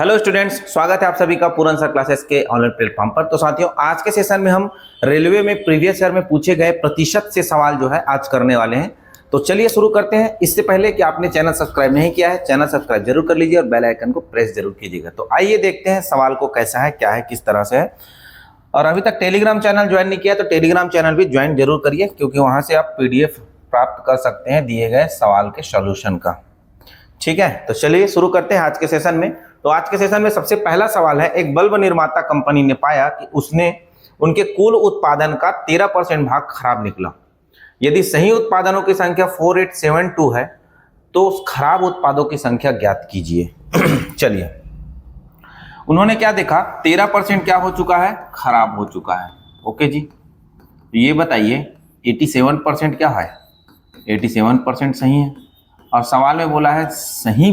Hello students, स्वागत है आप सभी का पूरन सर क्लासेस के ऑनलाइन प्लेटफॉर्म पर। तो साथियों, आज के सेशन में हम रेलवे में प्रीवियस ईयर में पूछे गए प्रतिशत से सवाल जो है आज करने वाले हैं। तो चलिए शुरू करते हैं। इससे पहले कि आपने चैनल सब्सक्राइब नहीं किया है, चैनल सब्सक्राइब जरूर कर लीजिए और बेल आइकन को प्रेस जरूर कीजिएगा। तो आइए देखते हैं सवाल को कैसा है, क्या है, किस तरह से है। और अभी तक टेलीग्राम चैनल ज्वाइन नहीं किया तो टेलीग्राम चैनल भी ज्वाइन जरूर करिए, क्योंकि वहां से आप PDF प्राप्त कर सकते हैं दिए गए सवाल के सॉल्यूशन का। ठीक है, तो चलिए शुरू करते हैं आज के सेशन में। तो आज के सेशन में सबसे पहला सवाल है, एक बल्ब निर्माता कंपनी ने पाया कि उसने उनके कुल उत्पादन का 13% भाग खराब निकला। यदि सही उत्पादनों की संख्या 4872 है तो उस खराब उत्पादों की संख्या ज्ञात कीजिए। चलिए, उन्होंने क्या देखा, 13% क्या हो चुका है, खराब हो चुका है। ओके जी, तो ये बताइए 87% क्या है, 87% सही है। और सवाल में बोला है सही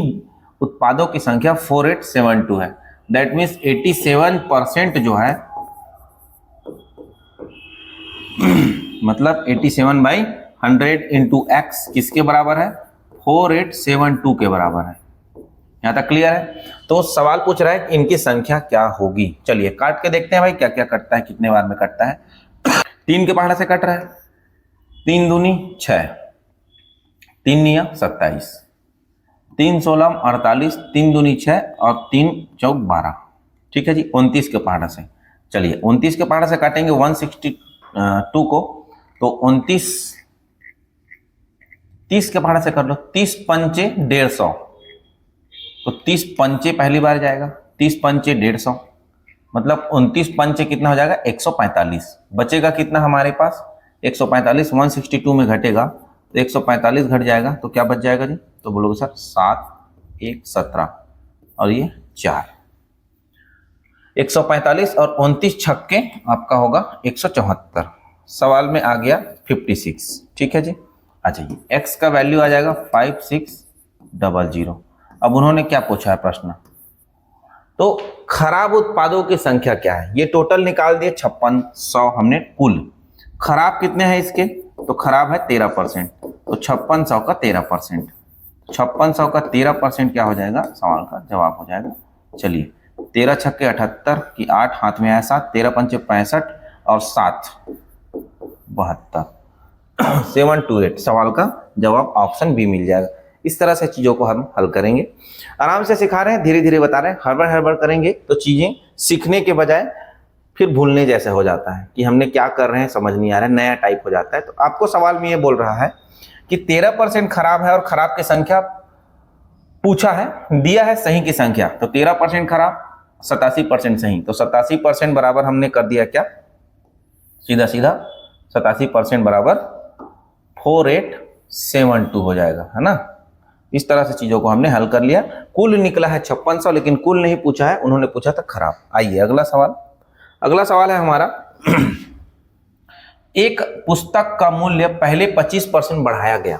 उत्पादों की संख्या 4872 है। दैट मीन्स 87% जो है मतलब 87/100 इंटू x किसके बराबर है, 4872 के बराबर है। यहां तक क्लियर है। तो सवाल पूछ रहा है कि इनकी संख्या क्या होगी। चलिए काट के देखते हैं भाई क्या क्या कटता है, कितने बार में कटता है। 3 के पहाड़ा से कट रहा है, 3 दूनी 6, 3 निया 27, 3 16 48, 3 दूनी 6 और 3 चौक 12। ठीक है जी, 29 के पहाड़ा से। चलिए 29 के पहाड़ा से काटेंगे 162 को, तो 29 30 के पहाड़ा से कर लो, 30 पंचे 150, तो 30 पंचे पहली बार जाएगा, 30 पंचे 150, मतलब 29 पंचे कितना हो जाएगा, 145। बचेगा कितना हमारे पास, 145। 162 में घटेगा तो 145 घट जाएगा, तो क्या बच जाएगा जी, तो बोलोगे सर 7 1 17 और ये 4। 145 और 29 छक्के आपका होगा 174। सवाल में आ गया 56। ठीक है जी। अच्छा, ये x का वैल्यू आ जाएगा 5600। अब उन्होंने क्या पूछा है प्रश्न, तो खराब उत्पादों की संख्या क्या है। ये टोटल निकाल दिए 5600 हमने कुल। खराब कितने हैं इसके, तो खराब है 13%, तो 5600 का 13%, 5600 का 13% क्या हो जाएगा, सवाल का जवाब हो जाएगा। चलिए 13 छक्के 78 की 8 हाथ में आया 7, 13 पंचे 65 और 7 72, 728। सवाल का जवाब ऑप्शन बी मिल जाएगा। इस तरह से चीजों को हम हल करेंगे। आराम से सिखा रहे हैं, धीरे धीरे बता रहे हैं। हड़बड़ हड़बड़ करेंगे तो चीजें सीखने के बजाय फिर भूलने जैसे हो जाता है कि हमने क्या कर रहे हैं, समझ नहीं आ रहा है, नया टाइप हो जाता है। तो आपको सवाल में ये बोल रहा है कि 13% खराब है और खराब की संख्या पूछा है, दिया है सही की संख्या, तो 13% खराब, 87% सही, तो 87% बराबर हमने कर दिया क्या, सीधा सीधा 87% बराबर 4872 हो जाएगा, है ना। इस तरह से चीजों को हमने हल कर लिया। कुल निकला है 5600, लेकिन कुल नहीं पूछा है, उन्होंने पूछा था खराब। आइए अगला सवाल। अगला सवाल है हमारा, एक पुस्तक का मूल्य पहले 25% बढ़ाया गया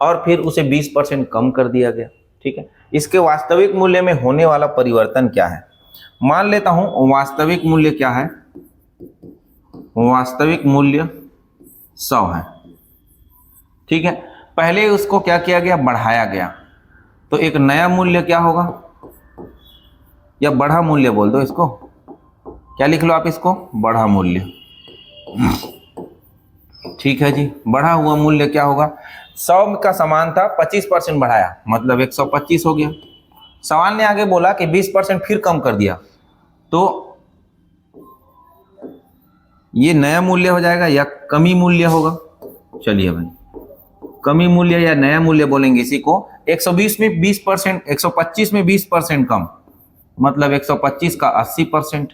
और फिर उसे 20% कम कर दिया गया। ठीक है, इसके वास्तविक मूल्य में होने वाला परिवर्तन क्या है। मान लेता हूं वास्तविक मूल्य क्या है, वास्तविक मूल्य 100 है। ठीक है, पहले उसको क्या किया गया, बढ़ाया गया, तो एक नया मूल्य क्या होगा, या बढ़ा मूल्य बोल दो इसको, क्या लिख लो आप इसको, बढ़ा मूल्य। ठीक है जी, बढ़ा हुआ मूल्य क्या होगा, 100 का समान था, 25% बढ़ाया मतलब 125 हो गया। सवाल ने आगे बोला कि 20% फिर कम कर दिया, तो ये नया मूल्य हो जाएगा या कमी मूल्य होगा। चलिए भाई, कमी मूल्य या नया मूल्य बोलेंगे इसी को। 120 में 20%, 125 में 20% कम, मतलब 125 का 80%,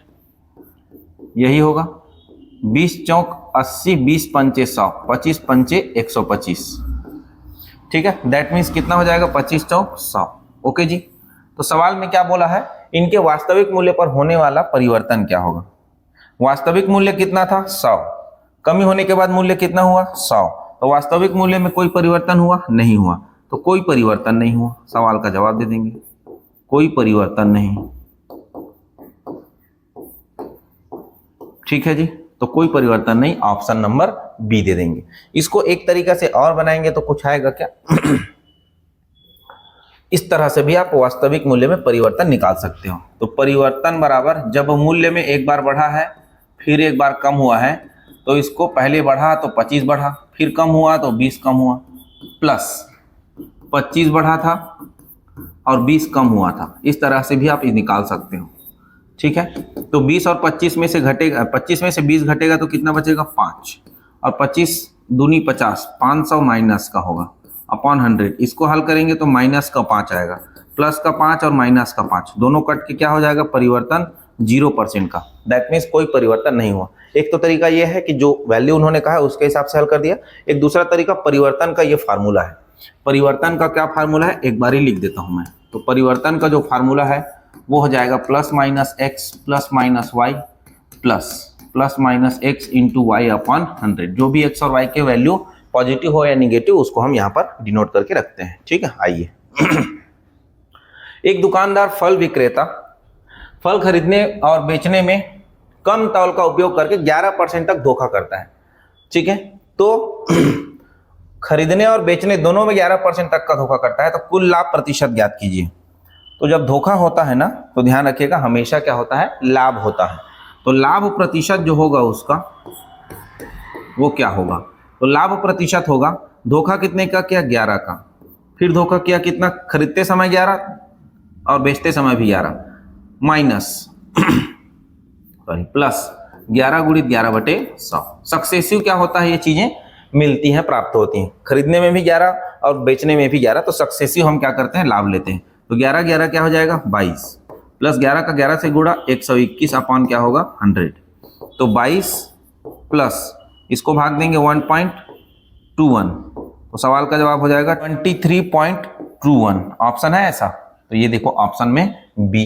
यही होगा। 20 चौक 80, 20 पंचे 100, 25 पंचे 125। ठीक है, दैट मीन्स कितना हो जाएगा, 25 चौक 100। ओके जी। तो सवाल में क्या बोला है, इनके वास्तविक मूल्य पर होने वाला परिवर्तन क्या होगा। वास्तविक मूल्य कितना था, 100, कमी होने के बाद मूल्य कितना हुआ, 100, तो वास्तविक मूल्य में कोई परिवर्तन हुआ, नहीं हुआ, तो कोई परिवर्तन नहीं हुआ। सवाल का जवाब दे देंगे, कोई परिवर्तन नहीं। ठीक है जी, तो कोई परिवर्तन नहीं, ऑप्शन नंबर बी दे देंगे। इसको एक तरीका से और बनाएंगे तो कुछ आएगा क्या इस तरह से भी आप वास्तविक मूल्य में परिवर्तन निकाल सकते हो। तो परिवर्तन बराबर जब मूल्य में एक बार बढ़ा है फिर एक बार कम हुआ है, तो इसको पहले बढ़ा तो 25 बढ़ा, फिर कम हुआ तो 20 कम हुआ, प्लस 25 बढ़ा था और 20 कम हुआ था। इस तरह से भी आप ये निकाल सकते हो। ठीक है, तो 20 और 25 में से घटेगा, 25 में से 20 घटेगा तो कितना बचेगा 5, और 25 दूनी 50, 500 माइनस का होगा अपॉन 100। इसको हल करेंगे तो माइनस का 5 आएगा, प्लस का 5 और माइनस का 5 दोनों कट के क्या हो जाएगा, परिवर्तन 0% का। दैट मीन्स कोई परिवर्तन नहीं हुआ। एक तो तरीका यह है कि जो वैल्यू उन्होंने कहा है उसके हिसाब से हल कर दिया। एक दूसरा तरीका परिवर्तन का ये फार्मूला है। परिवर्तन का क्या फार्मूला है, एक बार ही लिख देता हूं मैं। तो परिवर्तन का जो फार्मूला है वो हो जाएगा plus minus x plus minus y plus minus x into y upon 100। जो भी एक्स और वाई के वैल्यू पॉजिटिव हो या निगेटिव उसको हम यहाँ पर डिनोट करके रखते हैं। ठीक है, आइए। एक दुकानदार फल विक्रेता फल खरीदने और बेचने में कम तौल का उपयोग करके 11% तक धोखा करता है। ठीक है, तो खरीदने और बेचने दोनों में 11% तक का धोखा करता है, तो कुल लाभ प्रतिशत ज्ञात कीजिए। तो जब धोखा होता है ना, तो ध्यान रखिएगा हमेशा क्या होता है, लाभ होता है। तो लाभ प्रतिशत जो होगा उसका वो क्या होगा, तो लाभ प्रतिशत होगा, धोखा कितने का किया, 11 का, फिर धोखा किया कितना, खरीदते समय 11 और बेचते समय भी 11, माइनस सॉरी प्लस 11 गुणित 11/100। सक्सेसिव क्या होता है, ये चीजें मिलती हैं, प्राप्त होती हैं। खरीदने में भी 11 और बेचने में भी 11, तो सक्सेसिव हम क्या करते हैं, लाभ लेते हैं। तो 11 11 क्या हो जाएगा 22, प्लस 11 का 11 से गुणा 121 अपॉन क्या होगा 100। तो 22 प्लस इसको भाग देंगे 1.21, तो सवाल का जवाब हो जाएगा 23.21। ऑप्शन है ऐसा, तो ये देखो ऑप्शन में बी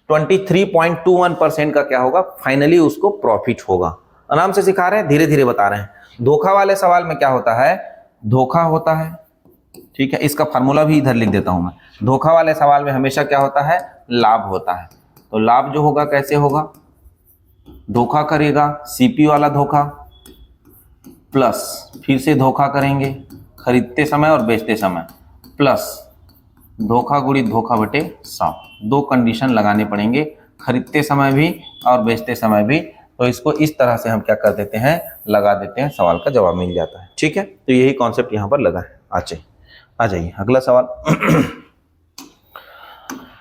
23.21% का क्या होगा, फाइनली उसको प्रॉफिट होगा। आराम से सिखा रहे हैं, धीरे धीरे बता रहे हैं। धोखा वाले सवाल में क्या होता है, धोखा होता है। ठीक है, इसका फार्मूला भी इधर लिख देता हूं मैं। धोखा वाले सवाल में हमेशा क्या होता है, लाभ होता है। तो लाभ जो होगा कैसे होगा, धोखा करेगा सीपी वाला धोखा, प्लस फिर से धोखा करेंगे खरीदते समय और बेचते समय, प्लस धोखा गुणित धोखा बटे 100। दो कंडीशन लगाने पड़ेंगे, खरीदते समय भी और बेचते समय भी। तो इसको इस तरह से हम क्या कर देते हैं, लगा देते हैं, सवाल का जवाब मिल जाता है। ठीक है, तो यही कॉन्सेप्ट यहाँ पर लगा है। आ जाइए अगला सवाल।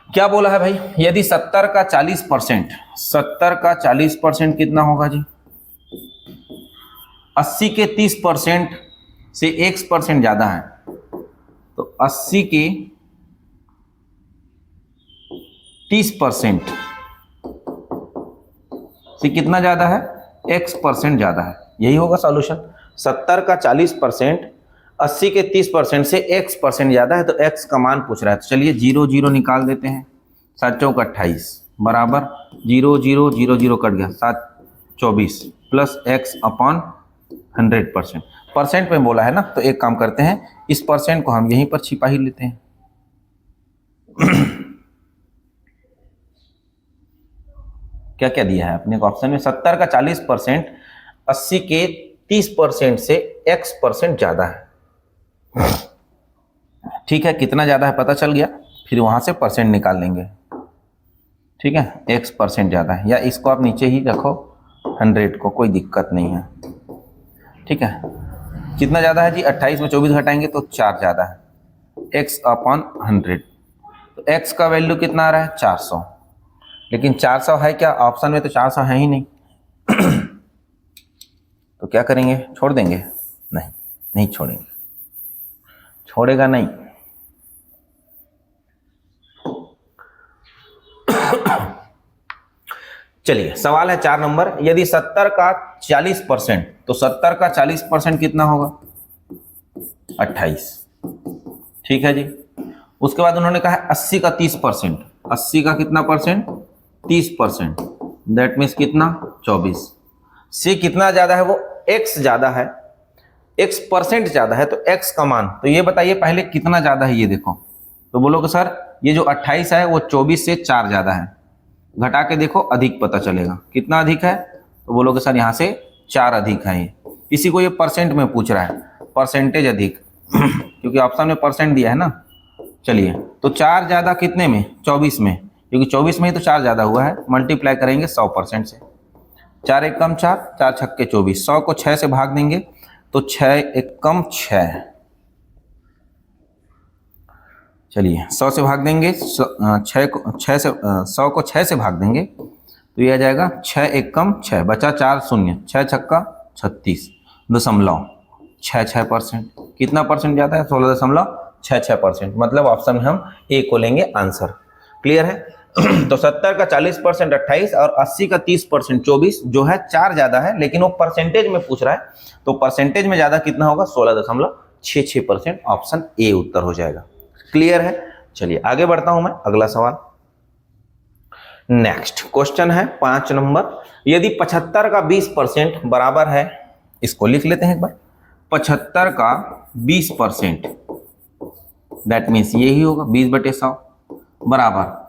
क्या बोला है भाई, यदि 70 का 40%, 70 का 40% कितना होगा जी, 80 के 30% से x% ज्यादा है। तो 80 के 30% से कितना ज्यादा है, x% ज्यादा है। यही होगा सॉल्यूशन। 70 का 40%, 80 के 30% से x% ज्यादा है, तो x का मान पूछ रहा है। तो चलिए 0 0 निकाल देते हैं, 7 चौक 28 बराबर 0 0 0 0 कट गया 7 24 प्लस x अपॉन 100%। परसेंट में बोला है ना, तो एक काम करते हैं, इस परसेंट को हम यहीं पर छिपा ही लेते हैं। क्या क्या दिया है अपने को ऑप्शन में, 70 का 40%, 80 के 30% से x% ज्यादा है। ठीक है, कितना ज्यादा है पता चल गया, फिर वहां से परसेंट निकाल लेंगे। ठीक है, x% ज्यादा है, या इसको आप नीचे ही रखो 100 को, कोई दिक्कत नहीं है। ठीक है, कितना ज्यादा है जी, 28 में 24 घटाएंगे तो 4 ज्यादा है, x अपॉन 100। तो x का वैल्यू कितना आ रहा है 400, लेकिन 400 है क्या ऑप्शन में, तो 400 है ही नहीं। तो क्या करेंगे, छोड़ देंगे, नहीं छोड़ेंगे, छोड़ेगा नहीं। चलिए सवाल है 4 नंबर, यदि 70 का 40%, तो 70 का 40% कितना होगा 28। ठीक है जी, उसके बाद उन्होंने कहा है 80 का 30%, 80 का कितना परसेंट 30%, दैट मीन्स कितना 24। से कितना ज्यादा है, वो x ज्यादा है, x% ज्यादा है, तो x का मान, तो ये बताइए पहले कितना ज्यादा है, ये देखो। तो बोलोगे सर ये जो 28 है वो 24 से 4 ज्यादा है, घटा के देखो अधिक पता चलेगा, कितना अधिक है, तो बोलोगे सर यहाँ से 4 अधिक है। ये इसी को ये परसेंट में पूछ रहा है, परसेंटेज अधिक, क्योंकि ऑप्शन में परसेंट दिया है ना। चलिए, तो 4 ज्यादा कितने में? 24 में, क्योंकि 24 में ही तो 4 ज्यादा हुआ है। मल्टीप्लाई करेंगे 100% से। 4 एक कम 4, 4 छक्के 24। 100 को 6 से भाग देंगे तो 6 एक कम 6। चलिए 100 से भाग देंगे, 100 को 6 से भाग देंगे तो ये आ जाएगा 6 एक कम 6, बचा 4 शून्य, 6 छक्का 36.66%। कितना परसेंट जाता है? 16.66%। मतलब ऑप्शन में हम ए को लेंगे आंसर। क्लियर है? तो 70 का 40% 28 और 80 का 30% 24, जो है 4 ज्यादा है, लेकिन वो परसेंटेज में पूछ रहा है, तो परसेंटेज में ज्यादा कितना होगा? 16.66%। ऑप्शन ए उत्तर हो जाएगा। क्लियर है? चलिए आगे बढ़ता हूं मैं, अगला सवाल। नेक्स्ट क्वेश्चन है 5 नंबर। यदि 75 का 20% बराबर है, इसको लिख लेते हैं एक बार। 75 का 20%, दैट मीन्स यही होगा 20/100 बराबर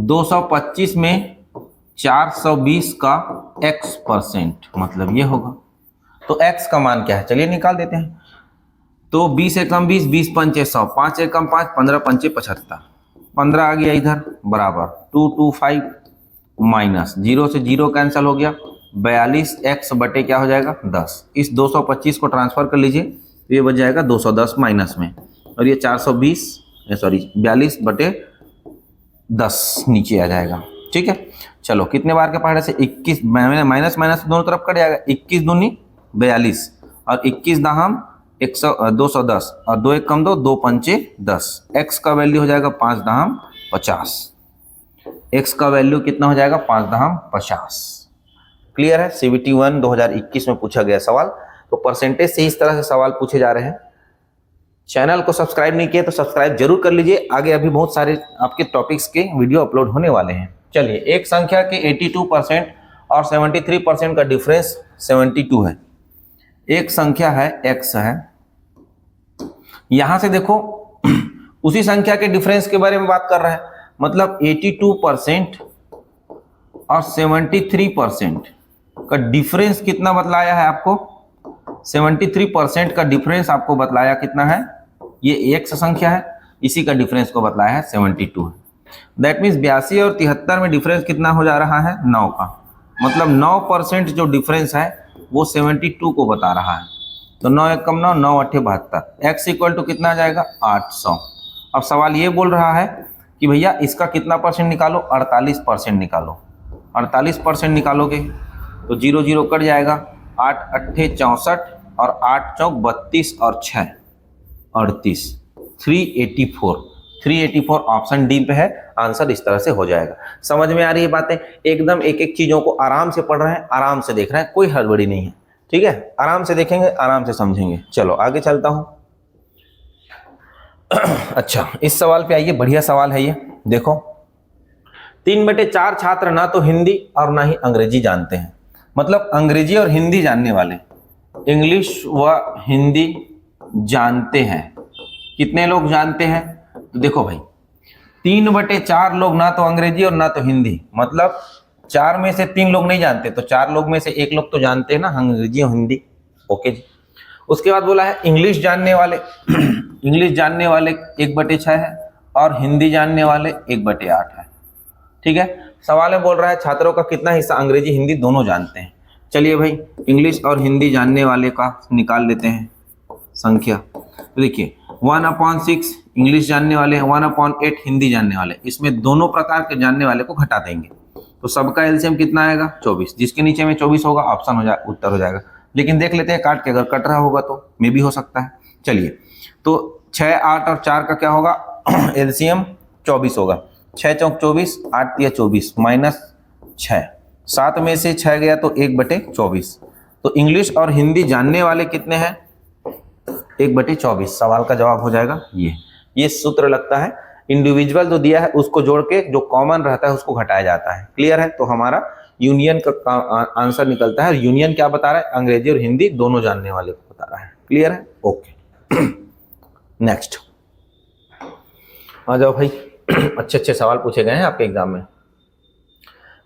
225 में 420 का x%, मतलब ये होगा। तो x का मान क्या है? चलिए निकाल देते हैं। तो 20 एकम 20, 20 पंचे 100, 5 एकम 5, 15 पंचे 75, 15 आ गया इधर बराबर 225 माइनस 0 से 0 कैंसिल हो गया, 42x बटे क्या हो जाएगा? 10। इस 225 को ट्रांसफर कर लीजिए तो ये बच जाएगा 210 माइनस में, और ये 42 नीचे आ जाएगा। ठीक है, चलो कितने बार के पढ़ने से? 21, माइनस माइनस दोनों तरफ कट जाएगा। 21 दूनी 42 और 21 दाहम 210 और 2 एक कम 2, 2 पंचे 10। x का वैल्यू हो जाएगा 5 दाहम 50। x का वैल्यू कितना हो जाएगा? 5 दाहम 50। क्लियर है? CBT 1 2021 में पूछा गया सवाल। तो परसेंटेज से इस तरह से सवाल पूछे जा रहे हैं। चैनल को सब्सक्राइब नहीं किया तो सब्सक्राइब जरूर कर लीजिए, आगे अभी बहुत सारे आपके टॉपिक्स के वीडियो अपलोड होने वाले हैं। चलिए, एक संख्या के 82% और 73% का डिफरेंस 72 है। एक संख्या है x है, यहां से देखो उसी संख्या के डिफरेंस के बारे में बात कर रहा है। मतलब 82% और 73% का डिफरेंस कितना बतलाया है आपको? 73% का डिफरेंस आपको बतलाया कितना है? ये x संख्या है, इसी का डिफरेंस को बतलाया है 72 है। दैट मीन्स 82 और 73 में डिफरेंस कितना हो जा रहा है? 9 का। मतलब 9% जो डिफरेंस है वो 72 को बता रहा है। तो 9 एक कम 9, 9 अट्ठे 72। x इक्वल टू कितना आ जाएगा? 800। अब सवाल ये बोल रहा है कि भैया इसका कितना परसेंट निकालो? 48% निकालो। 48% निकालोगे तो 0 0 कट जाएगा, 8 अट्ठे 64 और 8 चौक 32 और 6 38, 384 ऑप्शन डी पे है आंसर। इस तरह से हो जाएगा। समझ में आ रही है बातें? एकदम एक एक चीजों को आराम से पढ़ रहे हैं, आराम से देख रहे हैं, कोई हड़बड़ी नहीं है। ठीक है, आराम से देखेंगे, आराम से समझेंगे। चलो आगे चलता हूं। अच्छा, इस सवाल पे आइए, बढ़िया सवाल है ये। देखो, 3/4 छात्र ना तो हिंदी और ना ही अंग्रेजी जानते हैं। मतलब अंग्रेजी और हिंदी जानने वाले, इंग्लिश व हिंदी जानते हैं। कितने लोग जानते हैं? तो देखो भाई, 3/4 लोग ना तो अंग्रेजी और ना तो हिंदी, मतलब 4 में से 3 लोग नहीं जानते, तो 4 लोग में से 1 लोग तो जानते हैं ना अंग्रेजी और हिंदी। ओके जी। उसके बाद बोला है इंग्लिश जानने वाले इंग्लिश जानने वाले 1/6 है और हिंदी जानने वाले 1/8 है। ठीक है, सवाल में बोल रहा है छात्रों का कितना हिस्सा अंग्रेजी हिंदी दोनों जानते हैं। चलिए भाई, इंग्लिश और हिंदी जानने वाले का निकाल लेते हैं संख्या। तो देखिए 1/6 इंग्लिश जानने वाले, 1/8 हिंदी जानने वाले। इसमें दोनों प्रकार के जानने वाले को घटा देंगे तो सबका एलसीएम कितना आएगा? 24। जिसके नीचे में 24 होगा ऑप्शन हो जाए उत्तर हो जाएगा। लेकिन देख लेते हैं काट के, अगर कट रहा होगा तो मे भी हो सकता है। चलिए, तो 6, 8 और 4 का क्या होगा? एलसीएम 24 होगा। 6 चौक 24, 8 या 24 माइनस 6, 7 में से 6 गया तो 1/24। तो इंग्लिश और हिंदी जानने वाले कितने हैं? 1/24। सवाल का जवाब हो जाएगा ये सूत्र लगता है। इंडिविजुअल जो दिया है उसको जोड़ के जो कॉमन रहता है उसको घटाया जाता है। क्लियर है? तो हमारा यूनियन का आंसर निकलता है। यूनियन क्या बता रहा है? अंग्रेजी और हिंदी दोनों जानने वाले को बता रहा है। क्लियर है? ओके। नेक्स्ट आ जाओ भाई। अच्छे सवाल पूछे गए हैं आपके एग्जाम में।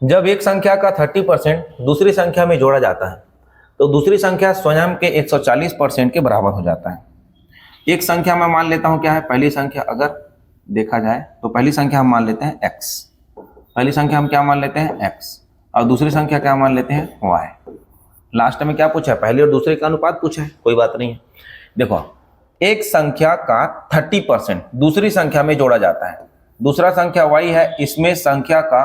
जब एक संख्या का 30% दूसरी संख्या में जोड़ा जाता है तो दूसरी संख्या स्वयं के 140% के बराबर हो जाता है। एक संख्या मैं मान लेता हूं क्या है? पहली संख्या अगर देखा जाए तो पहली संख्या हम मान लेते हैं x, पहली संख्या हम क्या मान लेते हैं x, और दूसरी संख्या क्या मान लेते हैं y। लास्ट में क्या पूछा है, पहले और दूसरे का अनुपात पूछा है, कोई बात नहीं है। देखो एक संख्या का 30% दूसरी संख्या में जोड़ा जाता है, दूसरा संख्या y है, इसमें संख्या का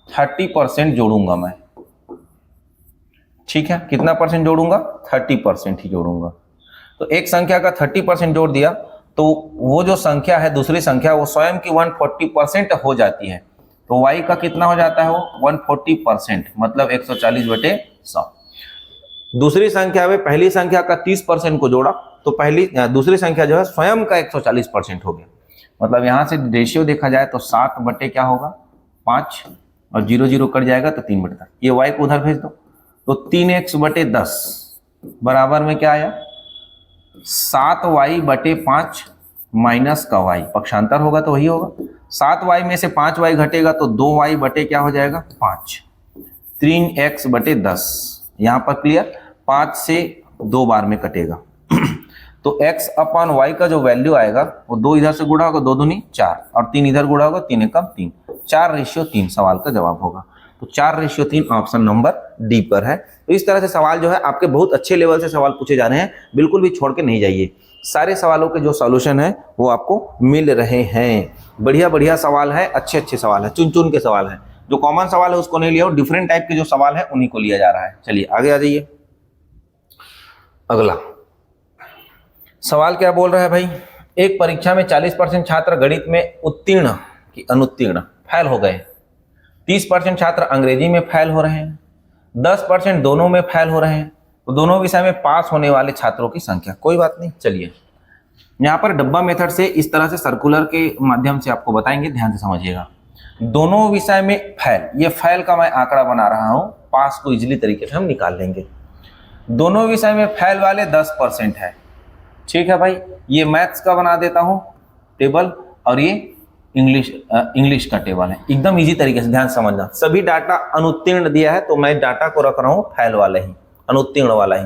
30% जोड़ूंगा मैं, ठीक है। कितना परसेंट जोड़ूंगा, 30% ही जोड़ूंगा। तो एक संख्या का 30% जोड़ दिया तो वो जो संख्या है दूसरी संख्या वो स्वयं की 140% हो जाती है। तो y का कितना हो जाता है, वो 140%, मतलब 140/100। दूसरी संख्या में पहली संख्या का 30% को जोड़ा तो दूसरी संख्या जो है स्वयं का 140% हो गया। मतलब यहां से रेशियो देखा जाए तो 7 बटे क्या होगा 5, और 0 0 कट जाएगा तो 3 बटे 10। ये y को उधर भेज दो तो 3x/10 बराबर में क्या आया, 7y/5 माइनस का y, पक्षांतर होगा तो वही होगा। 7y में से 5y घटेगा तो 2y बटे क्या हो जाएगा 5, 3x/10। यहां पर क्लियर, 5 से 2 बार में कटेगा तो x/y का जो वैल्यू आएगा वो 2 इधर से गुणा होगा, 2 दूनी 4, और 3 इधर गुणा होगा, 3 एकम 3, 4:3 सवाल का जवाब होगा। तो 4:3 ऑप्शन नंबर डी पर है। तो इस तरह से सवाल जो है आपके बहुत अच्छे लेवल से सवाल पूछे जा रहे हैं, बिल्कुल भी छोड़ के नहीं जाइए। सारे सवालों के जो सॉल्यूशन है वो आपको मिल रहे हैं। बढ़िया बढ़िया सवाल है, अच्छे अच्छे सवाल है, चुन चुन के सवाल है। जो कॉमन सवाल है उसको नहीं लिया, डिफरेंट टाइप के जो सवाल है उन्हीं को लिया जा रहा है। चलिए आगे आ जाइए। अगला सवाल क्या बोल रहा है भाई, एक परीक्षा में 40% छात्र गणित में उत्तीर्ण की अनुत्तीर्ण फेल हो गए, 30% छात्र अंग्रेजी में फेल हो रहे हैं, 10% दोनों में फेल हो रहे हैं। तो दोनों विषय में पास होने वाले छात्रों की संख्या, कोई बात नहीं। चलिए यहाँ पर डब्बा मेथड से इस तरह से सर्कुलर के माध्यम से आपको बताएंगे, ध्यान से समझिएगा। दोनों विषय में फेल, ये फेल का मैं आंकड़ा बना रहा हूं, पास को इजीली तरीके से हम निकाल लेंगे। दोनों विषय में फेल वाले 10% है, ठीक है भाई। ये मैथ्स का बना देता हूं टेबल, और ये इंग्लिश का टेबल है, एकदम इजी तरीके से ध्यान समझना। सभी डाटा अनुत्तीर्ण दिया है तो मैं डाटा को रख रहा हूं फेल वाला ही, अनुत्तीर्ण वाला ही।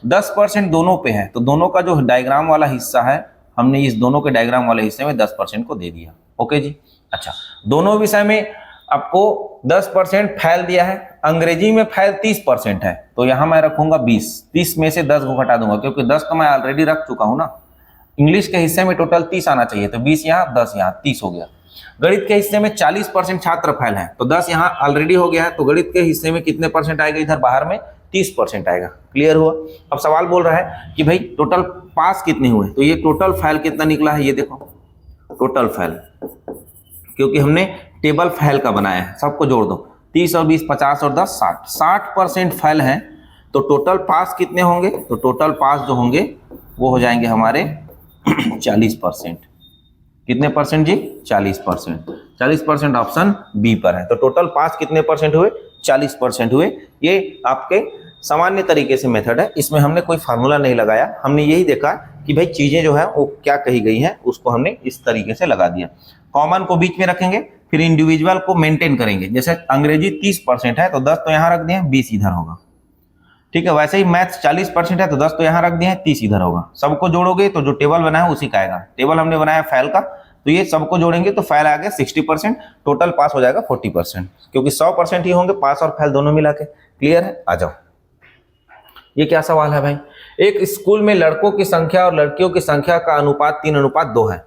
10% दोनों पे है तो दोनों का जो डायग्राम वाला हिस्सा है हमने इस दोनों के डायग्राम वाले हिस्से में 10% को दे दिया। ओके जी। अच्छा, दोनों विषय में आपको 10% फेल दिया है, अंग्रेजी में फेल 30% है तो यहां मैं रखूंगा 20 में से 10 को घटा दूंगा, क्योंकि 10 तो मैं ऑलरेडी रख चुका हूं ना। इंग्लिश के हिस्से में टोटल 30 आना चाहिए तो 20 यहाँ 10 यहाँ 30 हो गया। गणित के हिस्से में 40% छात्र फेल हैं तो 10 यहाँ ऑलरेडी हो गया है, तो गणित के हिस्से में कितने परसेंट आएगा, इधर बाहर में 30% आएगा। क्लियर हुआ। अब सवाल बोल रहा है कि भाई टोटल पास कितने हुए, तो ये टोटल फेल कितना निकला है, ये देखो टोटल फेल, क्योंकि हमने टेबल फेल का बनाया है। सबको जोड़ दो, 30 और 20 50 और 10 60% फेल हैं तो टोटल पास कितने होंगे, तो टोटल पास जो होंगे वो हो जाएंगे हमारे 40%। कितने परसेंट जी, 40%। 40% ऑप्शन बी पर है। तो टोटल पास कितने परसेंट हुए, 40% हुए। ये आपके सामान्य तरीके से मेथड है, इसमें हमने कोई फार्मूला नहीं लगाया, हमने यही देखा कि भाई चीजें जो है वो क्या कही गई हैं उसको हमने इस तरीके से लगा दिया। कॉमन को बीच में रखेंगे, फिर इंडिविजुअल को मेंटेन करेंगे। जैसे अंग्रेजी 30% है तो 10 तो यहाँ रख दिए, 20 इधर होगा, ठीक है। वैसे ही मैथ्स 40% है तो 10 तो यहाँ रख दिए, 30 इधर होगा। सबको जोड़ोगे तो जो टेबल बना है उसी का आएगा। टेबल हमने बनाया फेल का, तो ये सबको जोड़ेंगे तो फेल आ गया 60%, टोटल पास हो जाएगा 40%, क्योंकि 100% ही होंगे पास और फेल दोनों मिला के। क्लियर है। आ जाओ, ये क्या सवाल है भाई, एक स्कूल में लड़कों की संख्या और लड़कियों की संख्या का अनुपात 3:2 है।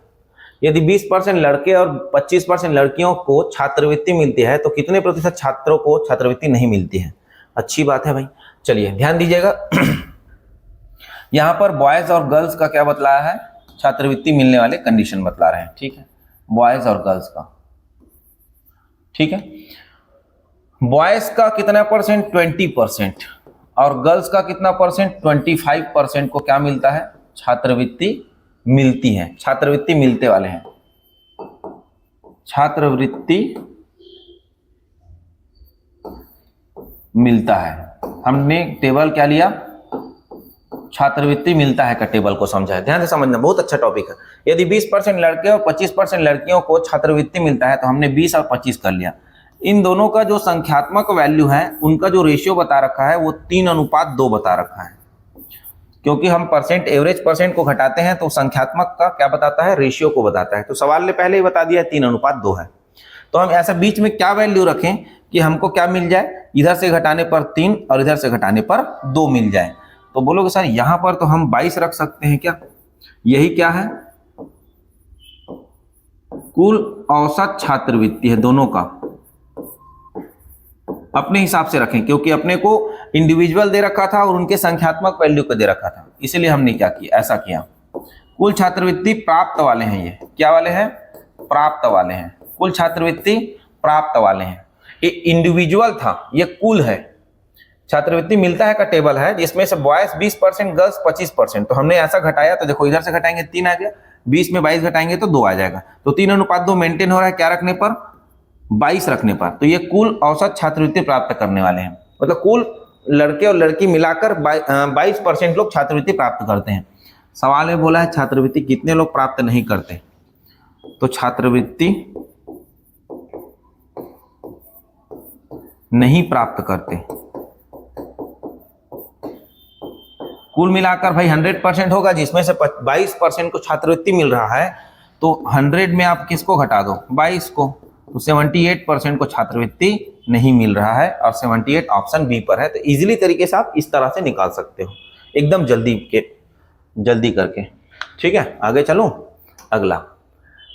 यदि 20% लड़के और 25% लड़कियों को छात्रवृत्ति मिलती है तो कितने प्रतिशत छात्रों को छात्रवृत्ति नहीं मिलती है। अच्छी बात है भाई। चलिए ध्यान दीजिएगा, यहां पर बॉयज और गर्ल्स का क्या बतलाया है, छात्रवृत्ति मिलने वाले कंडीशन बतला रहे हैं, ठीक है। बॉयज और गर्ल्स का, ठीक है। बॉयज का कितना परसेंट, 20%, और गर्ल्स का कितना परसेंट, 25% को क्या मिलता है, छात्रवृत्ति मिलती है। छात्रवृत्ति मिलते वाले हैं, छात्रवृत्ति मिलता है। हमने टेबल क्या लिया, छात्रवृत्ति मिलता है का टेबल को समझा है। ध्यान से समझना, बहुत अच्छा टॉपिक है। यदि 20% लड़के और 25% लड़कियों को छात्रवृत्ति मिलता है तो हमने 20 और 25 कर लिया। इन दोनों का जो संख्यात्मक वैल्यू है, उनका जो रेशियो बता रखा है वो 3:2 बता रखा है। क्योंकि हम परसेंट एवरेज परसेंट को घटाते हैं तो संख्यात्मक का क्या बताता है, रेशियो को बताता है। तो सवाल ने पहले ही बता दिया 3:2 है। तो हम ऐसा बीच में क्या वैल्यू रखें कि हमको क्या मिल जाए, इधर से घटाने पर 3 और इधर से घटाने पर 2 मिल जाए। तो बोलोगे सर यहां पर तो हम 22 रख सकते हैं क्या? यही क्या है, कुल औसत छात्रवृत्ति है दोनों का। अपने हिसाब से रखें क्योंकि अपने को इंडिविजुअल दे रखा था और उनके संख्यात्मक वैल्यू को दे रखा था, इसलिए हमने क्या किया, ऐसा किया। कुल छात्रवृत्ति प्राप्त वाले हैं, ये क्या वाले हैं, प्राप्त वाले हैं। कुल छात्रवृत्ति प्राप्त वाले हैं। ये इंडिविजुअल था, ये कुल है। छात्रवृत्ति मिलता है का टेबल है जिसमें से बॉयज 20%, गर्ल्स 25%। तो हमने ऐसा घटाया तो देखो इधर से घटाएंगे 3 आ गया, 20 में 22 घटाएंगे तो 2 आ जाएगा। तो 3:2 मेंटेन हो रहा है क्या रखने पर, 22 रखने पर। तो ये कुल औसत छात्रवृत्ति प्राप्त करने वाले हैं, मतलब कुल लड़के और लड़की मिलाकर 22% लोग छात्रवृत्ति प्राप्त करते हैं। सवाल में बोला है छात्रवृत्ति कितने लोग प्राप्त नहीं करते, तो छात्रवृत्ति नहीं प्राप्त करते। कुल मिलाकर भाई 100% होगा, जिसमें से 22% को छात्रवृत्ति मिल रहा है। तो 100 में आप किसको घटा दो, 22 को, तो 78% को छात्रवृत्ति नहीं मिल रहा है और 78 ऑप्शन बी पर है। तो इजीली तरीके से आप इस तरह से निकाल सकते हो, एकदम जल्दी करके। ठीक है, आगे चलो। अगला,